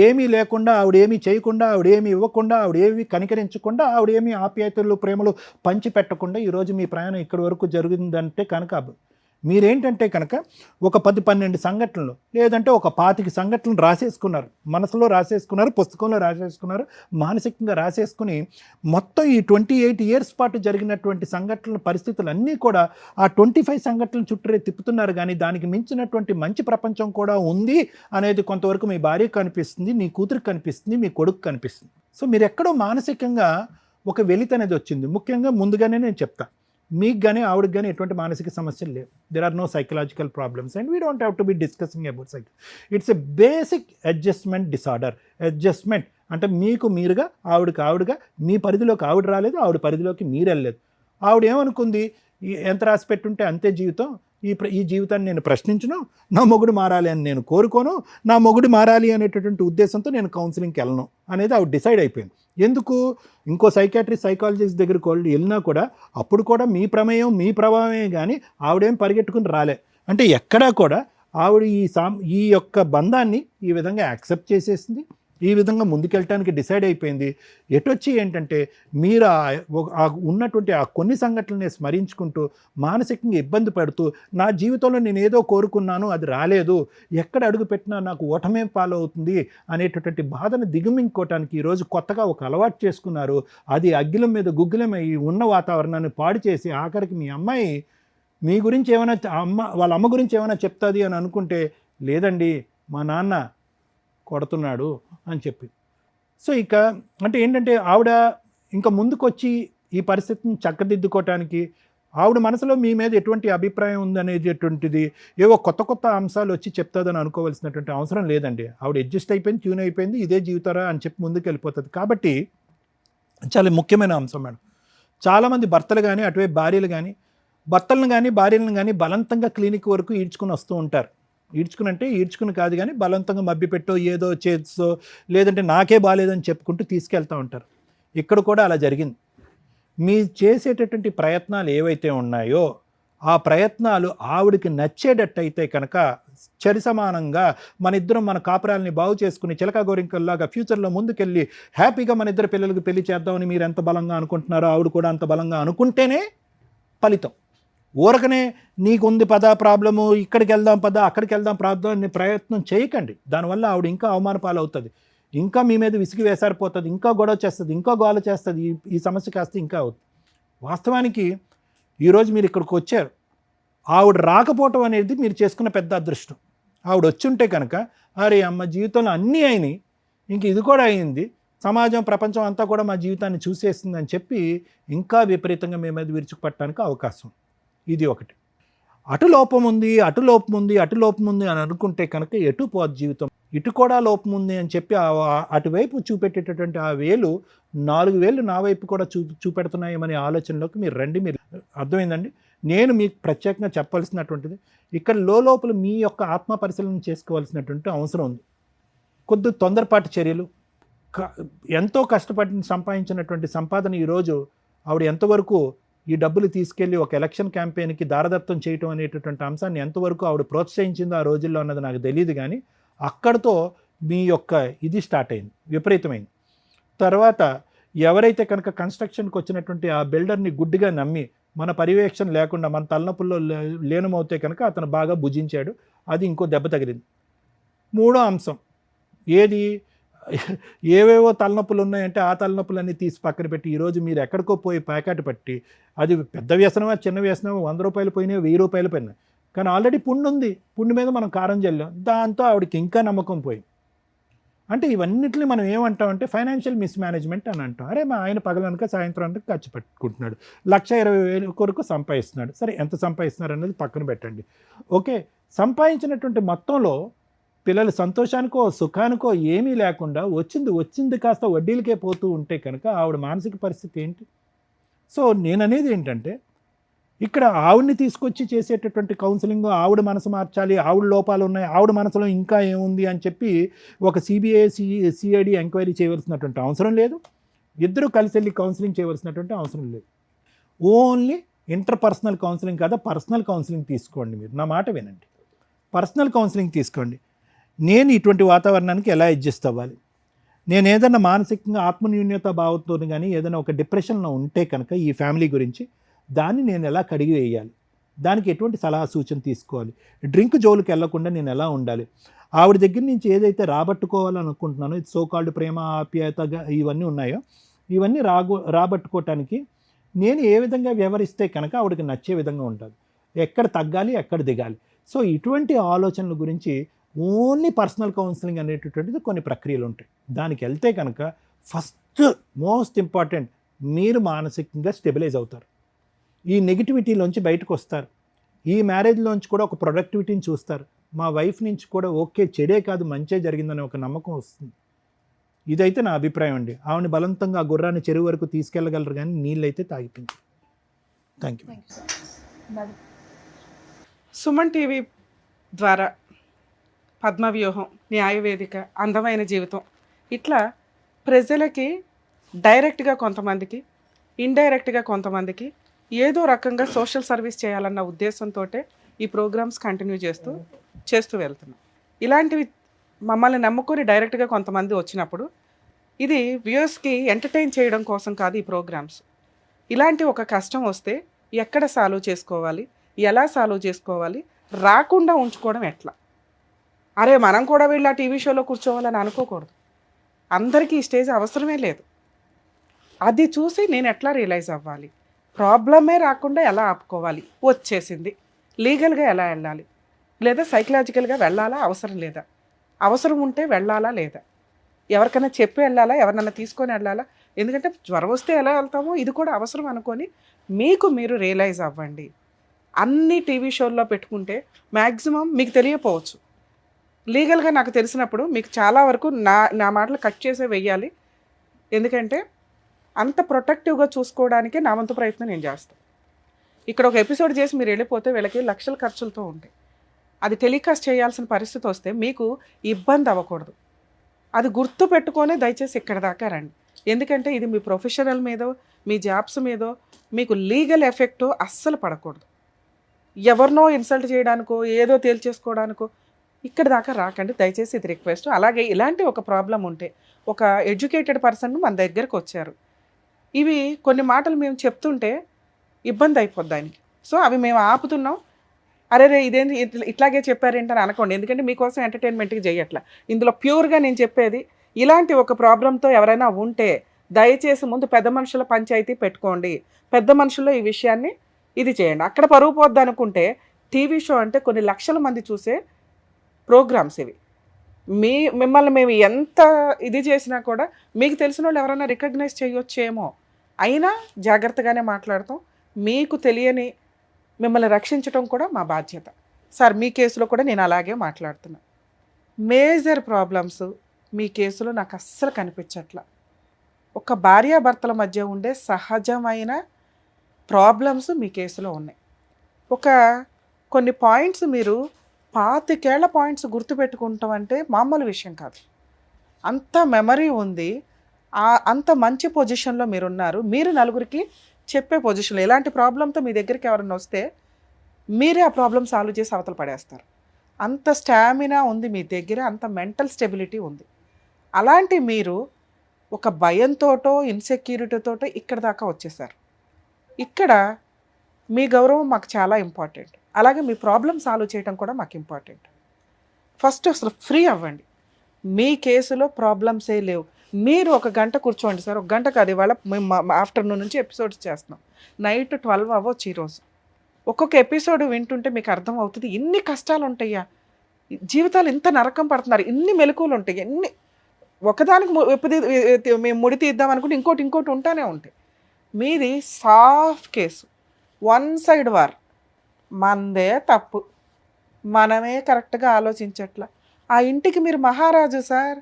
ఏమీ లేకుండా, ఆవిడేమీ చేయకుండా, ఆవిడేమీ ఇవ్వకుండా, ఆవిడేమీ కనికరించకుండా, ఆవిడేమీ ఆప్యాయతలు ప్రేమలు పంచిపెట్టకుండా ఈరోజు మీ ప్రయాణం ఇక్కడి వరకు జరిగిందంటే కనుక మీరేంటంటే కనుక ఒక 10-12 సంఘటనలు లేదంటే ఒక 25 సంఘటనలు రాసేసుకున్నారు, మనసులో రాసేసుకున్నారు, పుస్తకంలో రాసేసుకున్నారు, మానసికంగా రాసేసుకుని మొత్తం ఈ 28 years పాటు జరిగినటువంటి సంఘటనల పరిస్థితులన్నీ కూడా ఆ 25 సంఘటనల చుట్టూరే తిప్పుతున్నారు. కానీ దానికి మించినటువంటి మంచి ప్రపంచం కూడా ఉంది అనేది కొంతవరకు మీ భార్యకు కనిపిస్తుంది, నీ కూతురికి కనిపిస్తుంది, మీ కొడుకు కనిపిస్తుంది. సో మీరు ఎక్కడో మానసికంగా ఒక వెలితి అనేది వచ్చింది. ముఖ్యంగా ముందుగానే నేను చెప్తాను, మీకు కానీ ఆవిడకి కానీ ఎటువంటి మానసిక సమస్యలు లేవు. There are no psychological problems and we don't have to be discussing about cycle. It's a basic adjustment disorder. Adjustment అంటే మీకు మీరుగా, ఆవిడగా, మీ పరిధిలోకి ఆవిడ రాలేదు, ఆవిడ పరిధిలోకి మీరు వెళ్ళలేదు. ఆవిడ ఏమనుకుంది, ఎంత రాసి పెట్టుంటే అంతే జీవితం, ఈ జీవితాన్ని నేను ప్రశ్నించను, నా మొగుడు మారాలి అని నేను కోరుకోను, నా మొగుడు మారాలి అనేటటువంటి ఉద్దేశంతో నేను కౌన్సిలింగ్కి వెళ్ళను అనేది ఆవిడ డిసైడ్ అయిపోయింది. ఎందుకు? ఇంకో సైకాట్రిస్ట్ సైకాలజిస్ట్ దగ్గరికి వాళ్ళు వెళ్ళినా కూడా అప్పుడు కూడా మీ ప్రమేయం మీ ప్రభావమే కానీ ఆవిడేం పరిగెట్టుకుని రాలే. అంటే ఎక్కడా కూడా ఆవిడ ఈ యొక్క బంధాన్ని ఈ విధంగా యాక్సెప్ట్ చేసేసింది, ఈ విధంగా ముందుకెళ్ళటానికి డిసైడ్ అయిపోయింది. ఎటొచ్చి ఏంటంటే మీరు ఉన్నటువంటి ఆ కొన్ని సంఘటనల్ని స్మరించుకుంటూ మానసికంగా ఇబ్బంది పడుతూ, నా జీవితంలో నేను ఏదో కోరుకున్నాను అది రాలేదు, ఎక్కడ అడుగు పెట్టినా నాకు ఓటమే ఫాలో అవుతుంది అనేటటువంటి బాధను దిగుమించుకోవటానికి ఈరోజు కొత్తగా ఒక అలవాటు చేసుకున్నారు. అది అగ్గిలం మీద గుగ్గిలమై ఉన్న వాతావరణాన్ని పాడు చేసి ఆఖరికి మీ అమ్మాయి మీ గురించి ఏమైనా వాళ్ళ అమ్మ గురించి ఏమైనా చెప్తుంది అని అనుకుంటే, లేదండి మా నాన్న కొడుతున్నాడు అని చెప్పి. సో ఇక అంటే ఏంటంటే ఆవిడ ఇంకా ముందుకొచ్చి ఈ పరిస్థితిని చక్కదిద్దుకోవటానికి ఆవిడ మనసులో మీ మీద ఎటువంటి అభిప్రాయం ఉందనేటటువంటిది ఏవో కొత్త అంశాలు వచ్చి చెప్తుందని అనుకోవాల్సినటువంటి అవసరం లేదండి. ఆవిడ అడ్జస్ట్ అయిపోయింది, ట్యూన్ అయిపోయింది, ఇదే జీవితారా అని చెప్పి ముందుకు వెళ్ళిపోతుంది. కాబట్టి చాలా ముఖ్యమైన అంశం మేడం. చాలామంది భర్తలు కానీ అటువైపు భార్యలు కానీ భర్తలను కానీ భార్యలను కానీ బలవంతంగా క్లినిక్ వరకు ఈడ్చుకుని వస్తూ ఉంటారు. ఈడ్చుకుని కాదు కానీ బలవంతంగా మభ్యపెట్టో ఏదో చేసో లేదంటే నాకే బాగాలేదని చెప్పుకుంటూ తీసుకెళ్తూ ఉంటారు. ఇక్కడ కూడా అలా జరిగింది. మీ చేసేటటువంటి ప్రయత్నాలు ఏవైతే ఉన్నాయో ఆ ప్రయత్నాలు ఆవిడకి నచ్చేటట్టయితే కనుక సమానంగా మన ఇద్దరం మన కాపురాలని బాగు చేసుకుని చిలక గోరింకల్లాగా ఫ్యూచర్లో ముందుకెళ్ళి హ్యాపీగా మన ఇద్దరు పిల్లలకు పెళ్లి చేద్దామని మీరు ఎంత బలంగా అనుకుంటున్నారో ఆవిడ కూడా అంత బలంగా అనుకుంటేనే ఫలితం. ఊరకనే నీకుంది పదా ప్రాబ్లము, ఇక్కడికి వెళ్దాం పదా అక్కడికి వెళ్దాం ప్రాబ్లం అనే ప్రయత్నం చేయకండి. దానివల్ల ఆవిడ ఇంకా అవమాన పాలవుతుంది, ఇంకా మీ మీద విసిగి వేసారిపోతుంది, ఇంకా గొడవ చేస్తుంది, ఇంకా గోల చేస్తుంది, ఈ సమస్య కాస్త ఇంకా అవుతుంది. వాస్తవానికి ఈరోజు మీరు ఇక్కడికి వచ్చారు, ఆవిడ రాకపోవటం అనేది మీరు చేసుకున్న పెద్ద అదృష్టం. ఆవిడ వచ్చుంటే కనుక అరే అమ్మ జీవితంలో అన్నీ అయినాయి, ఇంక ఇది కూడా అయింది, సమాజం ప్రపంచం అంతా కూడా మా జీవితాన్ని చూసేస్తుందని చెప్పి ఇంకా విపరీతంగా మీ మీద విరుచుకుపట్టడానికి అవకాశం. ఇది ఒకటి. అటు లోపం ఉంది అని అనుకుంటే కనుక ఎటు పోదు జీవితం. ఇటు కూడా లోపం ఉంది అని చెప్పి అటువైపు చూపెట్టేటటువంటి ఆ వేలు 4 వేలు నా వైపు కూడా చూపెడుతున్నాయనే ఆలోచనలోకి మీరు రండి. మీరు అర్థమైందండి. నేను మీకు ప్రత్యేకంగా చెప్పాల్సినటువంటిది ఇక్కడ లోపల మీ యొక్క ఆత్మ పరిశీలన చేసుకోవాల్సినటువంటి అవసరం ఉంది. కొద్ది తొందరపాటు చర్యలు, ఎంతో కష్టపడి సంపాదించినటువంటి సంపాదన ఈరోజు ఆవిడ ఎంతవరకు ఈ డబ్బులు తీసుకెళ్ళి ఒక ఎలక్షన్ క్యాంపెయిన్కి దారదత్తం చేయటం అనేటటువంటి అంశాన్ని ఎంతవరకు ఆవిడ ప్రోత్సహించిందో ఆ రోజుల్లో అన్నది నాకు తెలియదు. కానీ అక్కడితో మీ యొక్క ఇది స్టార్ట్ అయింది, విపరీతమైంది. తర్వాత ఎవరైతే కనుక కన్స్ట్రక్షన్కి వచ్చినటువంటి ఆ బిల్డర్ని గుడ్డిగా నమ్మి మన పర్యవేక్షణ లేకుండా మన తలనొప్పుల్లో లీనమవుతే కనుక అతను బాగా భుజించాడు, అది ఇంకో దెబ్బ తగిలింది. మూడో అంశం ఏది, ఏవేవో తలనొప్పులు ఉన్నాయంటే ఆ తలనొప్పులన్నీ తీసి పక్కన పెట్టి ఈరోజు మీరు ఎక్కడికో పోయి ప్యాకెట్ పట్టి, అది పెద్ద వ్యసనమా చిన్న వ్యసనమా, 100 రూపాయలు పోయినాయి, 1000 రూపాయలు పోయినాయి, కానీ ఆల్రెడీ పుండు ఉంది, పుండు మీద మనం కారం చల్లాం, దాంతో ఆవిడకి ఇంకా నమ్మకం పోయింది. అంటే ఇవన్నిటిని మనం ఏమంటామంటే ఫైనాన్షియల్ మిస్మేనేజ్మెంట్ అని అంటాం. అరే మా ఆయన పగలనక సాయంత్రం అంతా ఖర్చు పెట్టుకుంటున్నాడు, 1,20,000 కొరకు సంపాదిస్తున్నాడు. సరే ఎంత సంపాదిస్తున్నారు అనేది పక్కన పెట్టండి. ఓకే, సంపాదించినటువంటి మొత్తంలో పిల్లల సంతోషానికో సుఖానికో ఏమీ లేకుండా వచ్చింది కాస్త వడ్డీలకే పోతూ ఉంటే కనుక ఆవిడ మానసిక పరిస్థితి ఏంటి? సో నేను అనేది ఏంటంటే ఇక్కడ ఆవిడని తీసుకొచ్చి చేసేటటువంటి కౌన్సిలింగ్, ఆవిడ మనసు మార్చాలి, ఆవిడ లోపాలు ఉన్నాయి, ఆవిడ మనసులో ఇంకా ఏముంది అని చెప్పి ఒక సిబిఐ సిఐడి ఎంక్వైరీ చేయవలసినటువంటి అవసరం లేదు. ఇద్దరు కలిసి వెళ్ళి కౌన్సిలింగ్ చేయవలసినటువంటి అవసరం లేదు. ఓన్లీ ఇంటర్పర్సనల్ కౌన్సిలింగ్ కాదా, పర్సనల్ కౌన్సిలింగ్ తీసుకోండి. మీరు నా మాట వినండి, పర్సనల్ కౌన్సిలింగ్ తీసుకోండి. నేను ఇటువంటి వాతావరణానికి ఎలా అడ్జస్ట్ అవ్వాలి, నేను ఏదైనా మానసికంగా ఆత్మన్యూన్యత భావంతో కానీ ఏదైనా ఒక డిప్రెషన్లో ఉంటే కనుక ఈ ఫ్యామిలీ గురించి దాన్ని నేను ఎలా కడిగి వేయాలి, దానికి ఎటువంటి సలహా సూచన తీసుకోవాలి, డ్రింక్ జోలికి వెళ్లకుండా నేను ఎలా ఉండాలి, ఆవిడ దగ్గర నుంచి ఏదైతే రాబట్టుకోవాలని అనుకుంటున్నానో ఇది సోకాల్డ్ ప్రేమ ఆప్యాయతగా ఇవన్నీ ఉన్నాయో ఇవన్నీ రాబట్టుకోవటానికి నేను ఏ విధంగా వ్యవహరిస్తే కనుక ఆవిడకి నచ్చే విధంగా ఉంటుంది, ఎక్కడ తగ్గాలి ఎక్కడ దిగాలి. సో ఇటువంటి ఆలోచనల గురించి ఓన్లీ పర్సనల్ కౌన్సిలింగ్ అనేటటువంటిది కొన్ని ప్రక్రియలు ఉంటాయి. దానికి వెళ్తే కనుక ఫస్ట్ మోస్ట్ ఇంపార్టెంట్ మీరు మానసికంగా స్టెబిలైజ్ అవుతారు, ఈ నెగిటివిటీలోంచి బయటకు వస్తారు, ఈ మ్యారేజ్లోంచి కూడా ఒక ప్రొడక్టివిటీని చూస్తారు, మా వైఫ్ నుంచి కూడా ఓకే చెడే కాదు మంచే జరిగిందనే ఒక నమ్మకం వస్తుంది. ఇదైతే నా అభిప్రాయం అండి. ఆవిడని బలవంతంగా ఆ గుర్రాన్ని చెరువు వరకు తీసుకెళ్ళగలరు కానీ నీళ్ళైతే తాగిపించారు. Thank you. సుమన్ టీవీ ద్వారా పద్మవ్యూహం, న్యాయవేదిక, అందమైన జీవితం ఇట్లా ప్రజలకి డైరెక్ట్గా కొంతమందికి, ఇండైరెక్ట్గా కొంతమందికి ఏదో రకంగా సోషల్ సర్వీస్ చేయాలన్న ఉద్దేశంతో ఈ ప్రోగ్రామ్స్ కంటిన్యూ చేస్తూ వెళ్తున్నాం. ఇలాంటివి మమ్మల్ని నమ్ముకొని డైరెక్ట్గా కొంతమంది వచ్చినప్పుడు ఇది వ్యూయర్స్కి ఎంటర్టైన్ చేయడం కోసం కాదు ఈ ప్రోగ్రామ్స్. ఇలాంటి ఒక కష్టం వస్తే ఎక్కడ సాల్వ్ చేసుకోవాలి, ఎలా సాల్వ్ చేసుకోవాలి, రాకుండా ఉంచుకోవడం ఎట్లా, అరే మనం కూడా వెళ్ళి ఆ టీవీ షోలో కూర్చోవాలని అనుకోకూడదు. అందరికీ ఈ స్టేజ్ అవసరమే లేదు. అది చూసి నేను ఎట్లా రియలైజ్ అవ్వాలి, ప్రాబ్లమే రాకుండా ఎలా ఆపుకోవాలి, వచ్చేసింది లీగల్గా ఎలా వెళ్ళాలి, లేదా సైకలాజికల్గా వెళ్ళాలా అవసరం లేదా, అవసరం ఉంటే వెళ్ళాలా లేదా, ఎవరికైనా చెప్పి వెళ్ళాలా, ఎవరినైనా తీసుకొని వెళ్ళాలా, ఎందుకంటే జ్వరం వస్తే ఎలా వెళ్తామో ఇది కూడా అవసరం అనుకొని మీకు మీరు రియలైజ్ అవ్వండి. అన్ని టీవీ షోల్లో పెట్టుకుంటే మ్యాక్సిమం మీకు తెలియకపోవచ్చు, లీగల్గా నాకు తెలిసినప్పుడు మీకు చాలా వరకు నా మాటలు కట్ చేసే వెయ్యాలి. ఎందుకంటే అంత ప్రొటెక్టివ్గా చూసుకోవడానికి నా వంతు ప్రయత్నం నేను చేస్తాను. ఇక్కడ ఒక ఎపిసోడ్ చేసి మీరు వెళ్ళిపోతే వీళ్ళకి లక్షల ఖర్చులతో ఉంటాయి. అది టెలికాస్ట్ చేయాల్సిన పరిస్థితి వస్తే మీకు ఇబ్బంది అవ్వకూడదు. అది గుర్తు పెట్టుకొని దయచేసి ఇక్కడ దాకా రండి. ఎందుకంటే ఇది మీ ప్రొఫెషనల్ మీదో మీ జాబ్స్ మీదో మీకు లీగల్ ఎఫెక్ట్ అస్సలు పడకూడదు. ఎవరినో ఇన్సల్ట్ చేయడానికో ఏదో తేల్చేసుకోవడానికో ఇక్కడ దాకా రాకండి దయచేసి, ఇది రిక్వెస్ట్. అలాగే ఇలాంటి ఒక ప్రాబ్లం ఉంటే ఒక ఎడ్యుకేటెడ్ పర్సన్ మన దగ్గరకు వచ్చారు, ఇవి కొన్ని మాటలు మేము చెప్తుంటే ఇబ్బంది అయిపోద్ది ఆయనకి, సో అవి మేము ఆపుతున్నాం. అరే ఇదేంటి ఇట్లాగే చెప్పారేంటని అనుకోండి, ఎందుకంటే మీకోసం ఎంటర్టైన్మెంట్కి చేయట్లా. ఇందులో ప్యూర్గా నేను చెప్పేది ఇలాంటి ఒక ప్రాబ్లంతో ఎవరైనా ఉంటే దయచేసి ముందు పెద్ద మనుషుల పంచాయతీ పెట్టుకోండి, పెద్ద మనుషుల్లో ఈ విషయాన్ని ఇది చేయండి. అక్కడ పరుగు పోద్ది అనుకుంటే టీవీ షో అంటే కొన్ని లక్షల మంది చూసే ప్రోగ్రామ్స్ ఇవి. మిమ్మల్ని మేము ఎంత ఇది చేసినా కూడా మీకు తెలిసిన వాళ్ళు ఎవరైనా రికగ్నైజ్ చేయొచ్చేమో, అయినా జాగ్రత్తగానే మాట్లాడతాం. మీకు తెలియని మిమ్మల్ని రక్షించడం కూడా మా బాధ్యత. సార్ మీ కేసులో కూడా నేను అలాగే మాట్లాడుతున్నా. మేజర్ ప్రాబ్లమ్స్ మీ కేసులో నాకు అస్సలు కనిపించట్లా. ఒక భార్యాభర్తల మధ్య ఉండే సహజమైన ప్రాబ్లమ్స్ మీ కేసులో ఉన్నాయి. కొన్ని పాయింట్స్ మీరు 25 ఏళ్ల పాయింట్స్ గుర్తుపెట్టుకుంటాం అంటే మామూలు విషయం కాదు. అంత మెమరీ ఉంది, అంత మంచి పొజిషన్లో మీరున్నారు. మీరు నలుగురికి చెప్పే పొజిషన్లో ఎలాంటి ప్రాబ్లంతో మీ దగ్గరికి ఎవరైనా వస్తే మీరే ఆ ప్రాబ్లం సాల్వ్ చేసి అవతల పడేస్తారు. అంత స్టామినా ఉంది మీ దగ్గర, అంత మెంటల్ స్టెబిలిటీ ఉంది. అలాంటి మీరు ఒక భయంతోటో ఇన్సెక్యూరిటీతోటో ఇక్కడ దాకా వచ్చేసారు. ఇక్కడ మీ గౌరవం మాకు చాలా ఇంపార్టెంట్, అలాగే మీ ప్రాబ్లం సాల్వ్ చేయడం కూడా మాకు ఇంపార్టెంట్. ఫస్ట్ అసలు ఫ్రీ అవ్వండి. మీ కేసులో ప్రాబ్లమ్సే లేవు. మీరు ఒక గంట కూర్చోండి సార్, ఒక గంట కాదు, ఇవాళ మేము ఆఫ్టర్నూన్ నుంచి ఎపిసోడ్స్ చేస్తున్నాం, నైట్ 12 అవ్వచ్చు ఈరోజు. ఒక్కొక్క ఎపిసోడ్ వింటుంటే మీకు అర్థం అవుతుంది ఇన్ని కష్టాలు ఉంటాయా, జీవితాలు ఇంత నరకం పడుతున్నారు, ఇన్ని మెలకువలు ఉంటాయి, ఎన్ని ఒకదానికి మేము ముడి తీద్దాం అనుకుంటే ఇంకోటి ఉంటానే ఉంటాయి. మీది soft case, one side war, మనదే తప్పు, మనమే కరెక్ట్గా ఆలోచించట్లా. ఆ ఇంటికి మీరు మహారాజు సార్,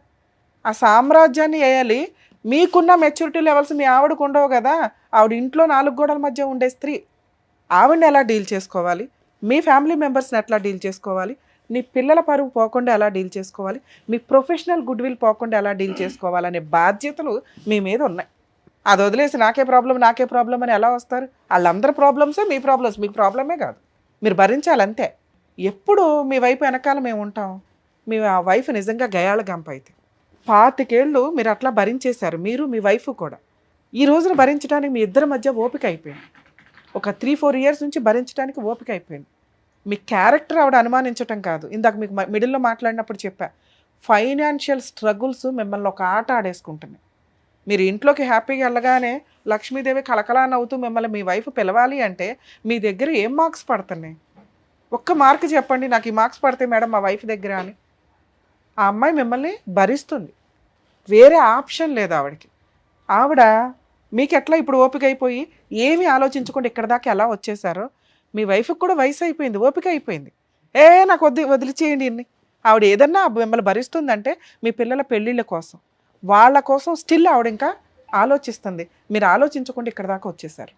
ఆ సామ్రాజ్యాన్ని వేయాలి. మీకున్న మెచ్యూరిటీ లెవెల్స్ మీ ఆవిడకు ఉండవు కదా. ఆవిడ ఇంట్లో 4 గోడల మధ్య ఉండే స్త్రీ, ఆవిడని ఎలా డీల్ చేసుకోవాలి, మీ ఫ్యామిలీ మెంబర్స్ని ఎట్లా డీల్ చేసుకోవాలి, నీ పిల్లల పరువు పోకుండా ఎలా డీల్ చేసుకోవాలి, మీ ప్రొఫెషనల్ గుడ్ విల్ పోకుండా ఎలా డీల్ చేసుకోవాలనే బాధ్యతలు మీ మీద ఉన్నాయి. అది వదిలేసి నాకే ప్రాబ్లం అని ఎలా వస్తారు? వాళ్ళందరి ప్రాబ్లమ్సే మీ ప్రాబ్లమ్స్, మీకు ప్రాబ్లమే కాదు, మీరు భరించాలంతే. ఎప్పుడు మీ వైపు వెనకాల మేము ఉంటాం. మీ ఆ వైఫ్ నిజంగా గయాళ గంప అయితే 25 ఏళ్ళు మీరు అట్లా భరించేశారు, మీరు మీ వైఫ్ కూడా. ఈ రోజున భరించడానికి మీ ఇద్దరి మధ్య ఓపిక అయిపోయింది. ఒక 3-4 ఇయర్స్ నుంచి భరించడానికి ఓపిక అయిపోయింది. మీ క్యారెక్టర్ ఆవిడ అనుమానించటం కాదు. ఇందాక మీకు మిడిల్లో మాట్లాడినప్పుడు చెప్పా, ఫైనాన్షియల్ స్ట్రగుల్స్ మిమ్మల్ని ఒక ఆట ఆడేసుకుంటున్నాయి. మీరు ఇంట్లోకి హ్యాపీగా వెళ్ళగానే లక్ష్మీదేవి కలకలా నవ్వుతూ మిమ్మల్ని మీ వైఫ్ పిలవాలి అంటే మీ దగ్గర ఏం మార్క్స్ పడుతున్నాయి? ఒక్క మార్క్ చెప్పండి, నాకు ఈ మార్క్స్ పడతాయి మేడం మా వైఫ్ దగ్గర అని. ఆ అమ్మాయి మిమ్మల్ని భరిస్తుంది, వేరే ఆప్షన్ లేదు ఆవిడకి. ఆవిడ మీకు ఎట్లా ఇప్పుడు ఓపిక అయిపోయి ఏమీ ఆలోచించకుండా ఇక్కడ దాకా ఎలా వచ్చేసారో మీ వైఫ్కి కూడా వయసు అయిపోయింది, ఓపిక అయిపోయింది. నాకు వదిలిచేయండి ఇన్ని. ఆవిడ ఏదన్నా మిమ్మల్ని భరిస్తుందంటే మీ పిల్లల పెళ్ళిళ్ళ కోసం, వాళ్ళ కోసం స్టిల్ ఆవిడ ఇంకా ఆలోచిస్తుంది. మీరు ఆలోచించకుండా ఇక్కడ దాకా వచ్చేసారు.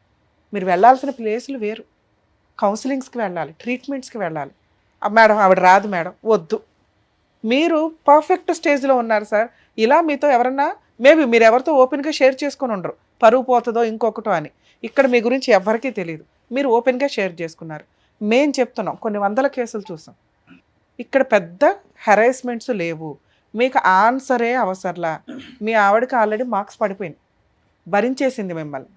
మీరు వెళ్ళాల్సిన ప్లేసులు వేరు, కౌన్సిలింగ్స్కి వెళ్ళాలి, ట్రీట్మెంట్స్కి వెళ్ళాలి. మేడం ఆవిడ రాదు మేడం, వద్దు. మీరు పర్ఫెక్ట్ స్టేజ్లో ఉన్నారు సార్. ఇలా మీతో ఎవరన్నా మేబీ మీరు ఎవరితో ఓపెన్గా షేర్ చేసుకొని ఉండరు, పరువు పోతుందో ఇంకొకటో అని. ఇక్కడ మీ గురించి ఎవరికీ తెలియదు, మీరు ఓపెన్గా షేర్ చేసుకున్నారు. మేం చెప్తున్నాం, కొన్ని 100 కేసులు చూసాం. ఇక్కడ పెద్ద హెరాస్మెంట్స్ లేవు, మీకు ఆన్సరే అవసరంలా. మీ ఆవిడకి ఆల్రెడీ మార్క్స్ పడిపోయింది, భరించేసింది మిమ్మల్ని.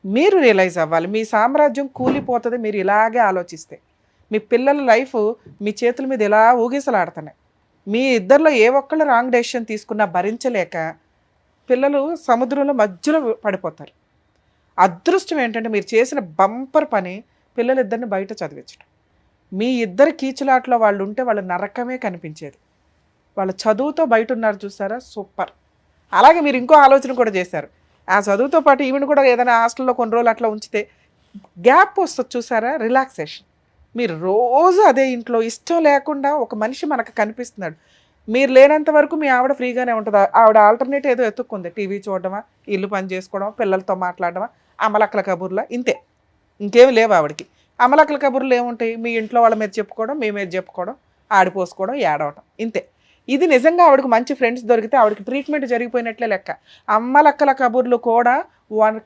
మీరు రియలైజ్ అవ్వాలి, మీ సామ్రాజ్యం కూలిపోతుంది మీరు ఇలాగే ఆలోచిస్తే. మీ పిల్లల లైఫ్ మీ చేతుల మీద ఇలా ఊగిసలాడుతున్నాయి. మీ ఇద్దరిలో ఏ ఒక్కళ్ళు రాంగ్ డెసిషన్ తీసుకున్నా భరించలేక పిల్లలు సముద్రంలో మధ్యలో పడిపోతారు. అదృష్టం ఏంటంటే మీరు చేసిన బంపర్ పని పిల్లలిద్దరిని బయట చదివించడం. మీ ఇద్దరి కీచులాట్లో వాళ్ళు ఉంటే వాళ్ళ నరకమే కనిపించేది. వాళ్ళ చదువుతో బయట ఉన్నారు చూసారా, సూపర్. అలాగే మీరు ఇంకో ఆలోచన కూడా చేశారు, ఆ చదువుతో పాటు ఈవెన్ కూడా ఏదైనా హాస్టల్లో కొన్ని రోజులు అట్లా ఉంచితే గ్యాప్ వస్తుంది చూసారా, రిలాక్సేషన్. మీరు రోజు అదే ఇంట్లో ఇష్టం లేకుండా ఒక మనిషి మనకు కనిపిస్తున్నాడు. మీరు లేనంత వరకు మీ ఆవిడ ఫ్రీగానే ఉంటుంది. ఆవిడ ఆల్టర్నేట్ ఏదో ఎత్తుక్కుంది, టీవీ చూడడమా, ఇల్లు పని చేసుకోవడమా, పిల్లలతో మాట్లాడడమా, అమలక్కల కబుర్లా, ఇంతే, ఇంకేమి లేవు ఆవిడకి. అమలక్కల కబుర్లు ఏముంటాయి, మీ ఇంట్లో వాళ్ళ మీద చెప్పుకోవడం, మీ మీద చెప్పుకోవడం, ఆడిపోసుకోవడం, ఏడవటం, ఇంతే. ఇది నిజంగా ఆవిడకి మంచి ఫ్రెండ్స్ దొరికితే ఆవిడకి ట్రీట్మెంట్ జరిగిపోయినట్లే లెక్క. అమ్మలక్కల కబుర్లు కూడా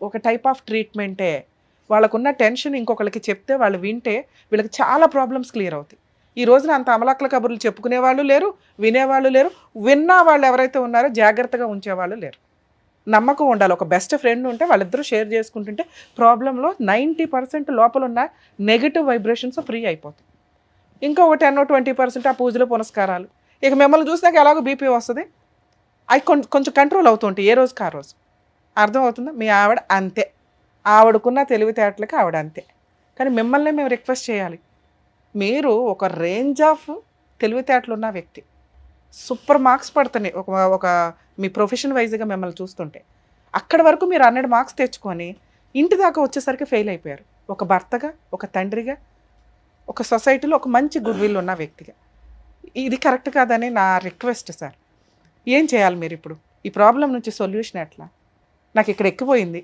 ఒక టైప్ ఆఫ్ ట్రీట్మెంటే. వాళ్ళకున్న టెన్షన్ ఇంకొకరికి చెప్తే వాళ్ళు వింటే వీళ్ళకి చాలా ప్రాబ్లమ్స్ క్లియర్ అవుతాయి. ఈ రోజున అంత అమలక్కల కబుర్లు చెప్పుకునే వాళ్ళు లేరు, వినేవాళ్ళు లేరు, విన్నా వాళ్ళు ఎవరైతే ఉన్నారో జాగ్రత్తగా ఉంచేవాళ్ళు లేరు. నమ్మకం ఉండాలి. ఒక బెస్ట్ ఫ్రెండ్ ఉంటే వాళ్ళిద్దరూ షేర్ చేసుకుంటుంటే ప్రాబ్లంలో 90% లోపల ఉన్న నెగిటివ్ వైబ్రేషన్స్ ఫ్రీ అయిపోతాయి. ఇంకొక 10-20% ఆ పూజలు పునస్కారాలు. ఇక మిమ్మల్ని చూసినాక ఎలాగో బీపీ వస్తుంది, అవి కొంచెం కంట్రోల్ అవుతుంటాయి ఏ రోజుకి ఆ రోజు. అర్థమవుతుందా? మీ ఆవిడ అంతే, ఆవిడకున్న తెలివితేటలకి ఆవిడ అంతే. కానీ మిమ్మల్ని మేము రిక్వెస్ట్ చేయాలి, మీరు ఒక రేంజ్ ఆఫ్ తెలివితేటలు ఉన్న వ్యక్తి, సూపర్ మార్క్స్ పడుతున్నాయి ఒక మీ ప్రొఫెషన్ వైజ్గా మిమ్మల్ని చూస్తుంటే. అక్కడి వరకు మీరు 100 మార్క్స్ తెచ్చుకొని ఇంటి దాకా వచ్చేసరికి ఫెయిల్ అయిపోయారు. ఒక భర్తగా, ఒక తండ్రిగా, ఒక సొసైటీలో ఒక మంచి గుడ్ విల్ ఉన్న వ్యక్తిగా. ఇది కరెక్ట్ కాదని నా రిక్వెస్ట్ సార్. ఏం చేయాలి మీరు ఇప్పుడు? ఈ ప్రాబ్లం నుంచి సొల్యూషన్ ఎట్లా? నాకు ఇక్కడ ఎక్కిపోయింది,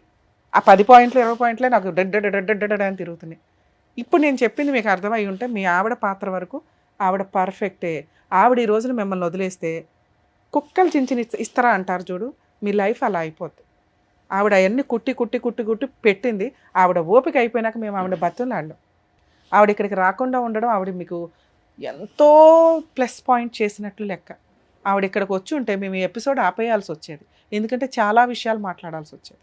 ఆ 10 పాయింట్లు 20 పాయింట్లే నాకు డెడ్ అని తిరుగుతున్నాయి. ఇప్పుడు నేను చెప్పింది మీకు అర్థమై ఉంటే మీ ఆవిడ పాత్ర వరకు ఆవిడ పర్ఫెక్టే. ఆవిడ ఈ రోజున మిమ్మల్ని వదిలేస్తే కుక్కలు చించిన ఇస్తారా అంటారు చూడు, మీ లైఫ్ అలా అయిపోద్ది. ఆవిడ అవన్నీ కుట్టి కుట్టి కుట్టి కుట్టి పెట్టింది. ఆవిడ ఓపిక అయిపోయినాక మేము ఆవిడ బతులాడాం. ఆవిడ ఇక్కడికి రాకుండా ఉండడం ఆవిడ మీకు ఎంతో ప్లస్ పాయింట్ చేసినట్లు లెక్క. ఆవిడ ఇక్కడికి వచ్చి ఉంటే మేము ఈ ఎపిసోడ్ ఆపేయాల్సి వచ్చేది, ఎందుకంటే చాలా విషయాలు మాట్లాడాల్సి వచ్చేది.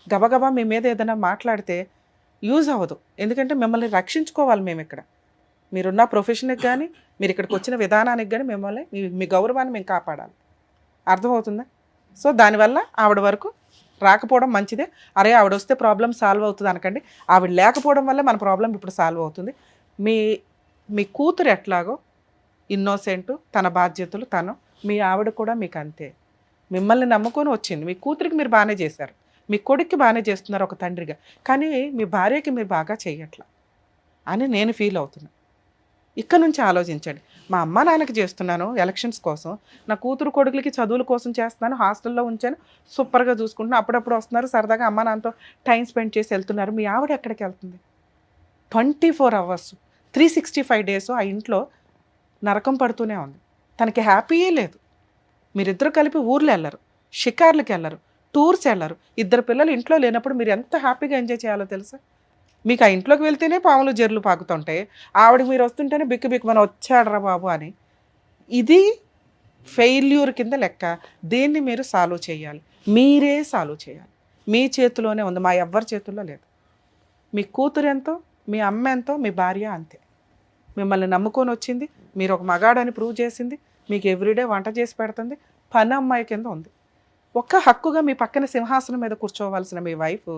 గబగబా మీ మీద ఏదైనా మాట్లాడితే యూజ్ అవ్వదు, ఎందుకంటే మిమ్మల్ని రక్షించుకోవాలి మేము ఇక్కడ. మీరున్న ప్రొఫెషన్కి కానీ మీరు ఇక్కడికి వచ్చిన విధానానికి కానీ మిమ్మల్ని మీ గౌరవాన్ని మేము కాపాడాలి. అర్థమవుతుందా? సో దానివల్ల ఆవిడ వరకు రాకపోవడం మంచిదే. అరే ఆవిడ వస్తే ప్రాబ్లం సాల్వ్ అవుతుంది అనకండి. ఆవిడ లేకపోవడం వల్ల మన ప్రాబ్లం ఇప్పుడు సాల్వ్ అవుతుంది. మీ కూతురు ఎట్లాగో ఇన్నోసెంట్, తన బాధ్యతలు తను, మీ ఆవిడ కూడా మీకు అంతే. మిమ్మల్ని నమ్ముకొని వచ్చింది. మీ కూతురికి మీరు బాగానే చేశారు, మీ కొడుక్కి బాగానే చేస్తున్నారు ఒక తండ్రిగా, కానీ మీ భార్యకి మీరు బాగా చెయ్యట్లా అని నేను ఫీల్ అవుతున్నాను. ఇక్కడ నుంచి ఆలోచించండి. మా అమ్మ నాన్నకి చేస్తున్నాను ఎలక్షన్స్ కోసం, నా కూతురు కొడుకులకి చదువుల కోసం చేస్తున్నాను, హాస్టల్లో ఉంచాను, సూపర్గా చూసుకుంటున్నాను, అప్పుడప్పుడు వస్తున్నారు సరదాగా అమ్మ నాన్నతో టైం స్పెండ్ చేసి వెళ్తున్నారు. మీ ఆవిడ ఎక్కడికి వెళ్తుంది? 24 hours 365 days ఆ ఇంట్లో నరకం పడుతూనే ఉంది. తనకి హ్యాపీయే లేదు. మీరిద్దరు కలిపి ఊర్లు వెళ్ళరు, షికార్లకి వెళ్ళరు, టూర్స్ వెళ్ళరు. 2 పిల్లలు ఇంట్లో లేనప్పుడు మీరు ఎంత హ్యాపీగా ఎంజాయ్ చేయాలో తెలుసా? మీకు ఆ ఇంట్లోకి వెళ్తేనే పాములు జర్లు పాకుతుంటాయి, ఆవిడకి మీరు వస్తుంటేనే బిక్కు బిక్కు మన వచ్చాడరా బాబు అని. ఇది ఫెయిల్యూర్ కింద లెక్క. దీన్ని మీరు సాల్వ్ చేయాలి, మీరే సాల్వ్ చేయాలి. మీ చేతిలోనే ఉంది, మా ఎవ్వరి చేతుల్లో లేదు. మీ కూతురు ఎంతో, మీ అమ్మ ఎంతో, మీ భార్య అంతే. మిమ్మల్ని నమ్ముకొని వచ్చింది, మీరు ఒక మగాడని ప్రూవ్ చేసింది, మీకు ఎవ్రీడే వంట చేసి పెడుతుంది, పని అమ్మాయి కింద ఉంది. ఒక్క హక్కుగా మీ పక్కన సింహాసనం మీద కూర్చోవలసిన మీ వైఫ్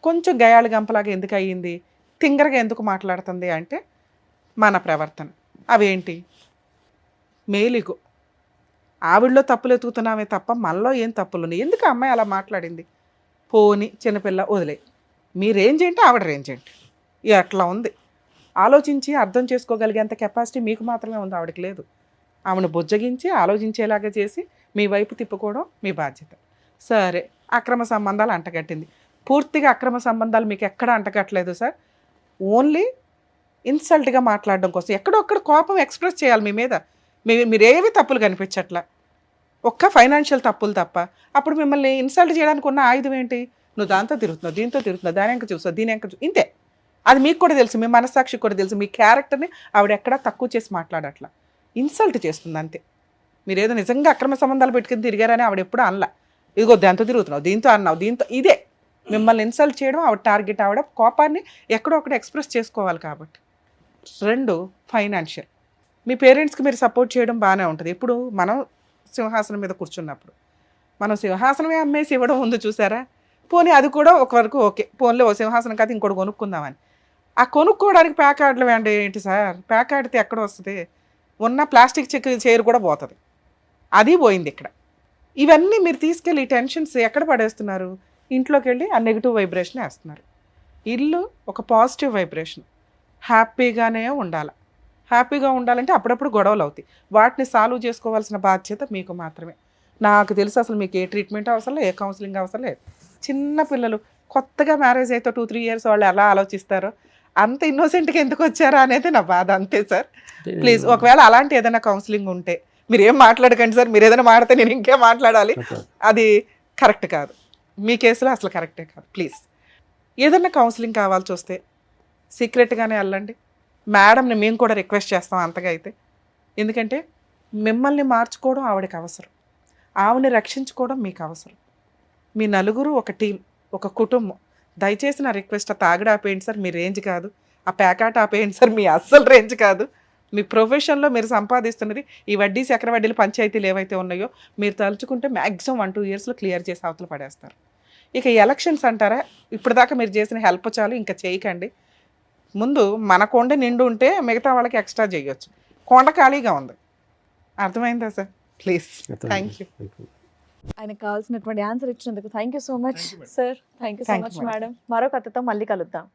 కొంచెం గయాళి గంపలాగా ఎందుకు అయ్యింది, తింగరగా ఎందుకు మాట్లాడుతుంది అంటే మన ప్రవర్తన. అవేంటి? మేలిగో. ఆవిడలో తప్పులు ఎతుకుతున్నామే తప్ప మనలో ఏం తప్పులు ఉన్నాయి? ఎందుకు అమ్మాయి అలా మాట్లాడింది? పోని చిన్నపిల్ల వదిలే, మీ రేంజ్ ఏంటి, ఆవిడ రేంజ్ ఏంటి, అట్లా ఉంది. ఆలోచించి అర్థం చేసుకోగలిగేంత కెపాసిటీ మీకు మాత్రమే ఉంది, ఆవిడకి లేదు. ఆవిడని బుజ్జగించి ఆలోచించేలాగా చేసి మీ వైపు తిప్పుకోవడం మీ బాధ్యత. సరే, అక్రమ సంబంధాలు అంటగట్టింది. పూర్తిగా అక్రమ సంబంధాలు మీకు ఎక్కడ అంటగట్టలేదు సార్. ఓన్లీ ఇన్సల్ట్గా మాట్లాడడం కోసం ఎక్కడొక్కడ కోపం ఎక్స్ప్రెస్ చేయాలి మీ మీద. మీరేవి తప్పులు కనిపించట్లా, ఒక్క ఫైనాన్షియల్ తప్పులు తప్ప. అప్పుడు మిమ్మల్ని ఇన్సల్ట్ చేయడానికి ఉన్న ఆయుధం ఏంటి? నువ్వు దాంతో తిరుగుతున్నావు, దీంతో తిరుగుతున్నావు, దాని ఎంక చూస్తావు, దీని ఎంక ఇంతే. అది మీకు కూడా తెలుసు, మీ మనస్సాక్షికి కూడా తెలుసు. మీ క్యారెక్టర్ని ఆవిడ ఎక్కడా తక్కువ చేసి మాట్లాడట్లా, ఇన్సల్ట్ చేస్తుంది అంతే. మీరేదో నిజంగా అక్రమ సంబంధాలు పెట్టుకుని తిరిగారని ఆవిడ ఎప్పుడు అనలా. ఇదిగో దాంతో తిరుగుతున్నావు, దీంతో అన్నావు, దీంతో ఇదే మిమ్మల్ని ఇన్సల్ట్ చేయడం ఆవిడ టార్గెట్. ఆవిడ కోపాన్ని ఎక్కడో ఒకటి ఎక్స్ప్రెస్ చేసుకోవాలి కాబట్టి. 2, ఫైనాన్షియల్. మీ పేరెంట్స్కి మీరు సపోర్ట్ చేయడం బాగానే ఉంటుంది. ఇప్పుడు మనం సింహాసనం మీద కూర్చున్నప్పుడు మనం సింహాసనమే అమ్మేసి ఇవ్వడం ఉంది చూసారా? పోనీ అది కూడా ఒక వరకు ఓకే, పోన్లే ఓ సింహాసనం కాదు ఇంకోటి కొనుక్కుందామని. ఆ కొనుక్కోవడానికి ప్యాక్ ఆడలు వేండి ఏంటి సార్? ప్యాక్ ఆడితే ఎక్కడ వస్తుంది? ఉన్న ప్లాస్టిక్ చైర్ కూడా పోతుంది, అది పోయింది ఇక్కడ. ఇవన్నీ మీరు తీసుకెళ్ళి ఈ టెన్షన్స్ ఎక్కడ పడేస్తున్నారు? ఇంట్లోకి వెళ్ళి ఆ నెగిటివ్ వైబ్రేషన్ వేస్తున్నారు. ఇల్లు ఒక పాజిటివ్ వైబ్రేషన్, హ్యాపీగానే ఉండాలి. హ్యాపీగా ఉండాలంటే అప్పుడప్పుడు గొడవలు అవుతాయి, వాటిని సాల్వ్ చేసుకోవాల్సిన బాధ్యత మీకు మాత్రమే. నాకు తెలుసు అసలు మీకు ఏ ట్రీట్మెంట్ అవసరం లేదు, ఏ కౌన్సిలింగ్ అవసరం లేదు. చిన్న పిల్లలు కొత్తగా మ్యారేజ్ అయితే 2-3 years వాళ్ళు ఎలా ఆలోచిస్తారో అంత ఇన్నోసెంట్గా ఎందుకు వచ్చారా అనేది నా బాధ, అంతే సార్. ప్లీజ్ ఒకవేళ అలాంటి ఏదైనా కౌన్సిలింగ్ ఉంటే మీరు ఏం మాట్లాడకండి సార్. మీరు ఏదైనా మాట్లాడితే నేను ఇంకేం మాట్లాడాలి, అది కరెక్ట్ కాదు. మీ కేసులో అసలు కరెక్టే కాదు. ప్లీజ్ ఏదైనా కౌన్సిలింగ్ కావాల్సి వస్తే సీక్రెట్గానే వెళ్ళండి. మేడంని మేము కూడా రిక్వెస్ట్ చేస్తాం అంతగా అయితే. ఎందుకంటే మిమ్మల్ని మార్చుకోవడం ఆవిడకి అవసరం, ఆవిడని రక్షించుకోవడం మీకు అవసరం. మీ నలుగురు ఒక టీం, ఒక కుటుంబం. దయచేసి నా రిక్వెస్ట్, ఆ తాగడ ఆపేయండి సార్, మీ రేంజ్ కాదు. ఆ ప్యాకాట్ ఆపేయండి సార్, మీ అస్సలు రేంజ్ కాదు. మీ ప్రొఫెషన్లో మీరు సంపాదిస్తున్నది ఈ వడ్డీ చక్ర వడ్డీలు పంచాయతీలు ఏవైతే ఉన్నాయో మీరు తలుచుకుంటే మ్యాక్సిమం 1-2 yearsలో క్లియర్ చేసి అవతల పడేస్తారు. ఇక ఎలక్షన్స్ అంటారా, ఇప్పటిదాకా మీరు చేసిన హెల్ప్ చాలు, ఇంకా చేయకండి. ముందు మన కొండ నిండు ఉంటే మిగతా వాళ్ళకి ఎక్స్ట్రా చేయొచ్చు. కొండ ఖాళీగా ఉంది, అర్థమైందా సార్? Please, thank you. ఆయనకు కావాల్సినటువంటి ఆన్సర్ ఇచ్చినందుకు thank you so much sir. Thank you so Thank you, much madam. Madam. మరో కథతో మళ్ళీ కలుద్దాం.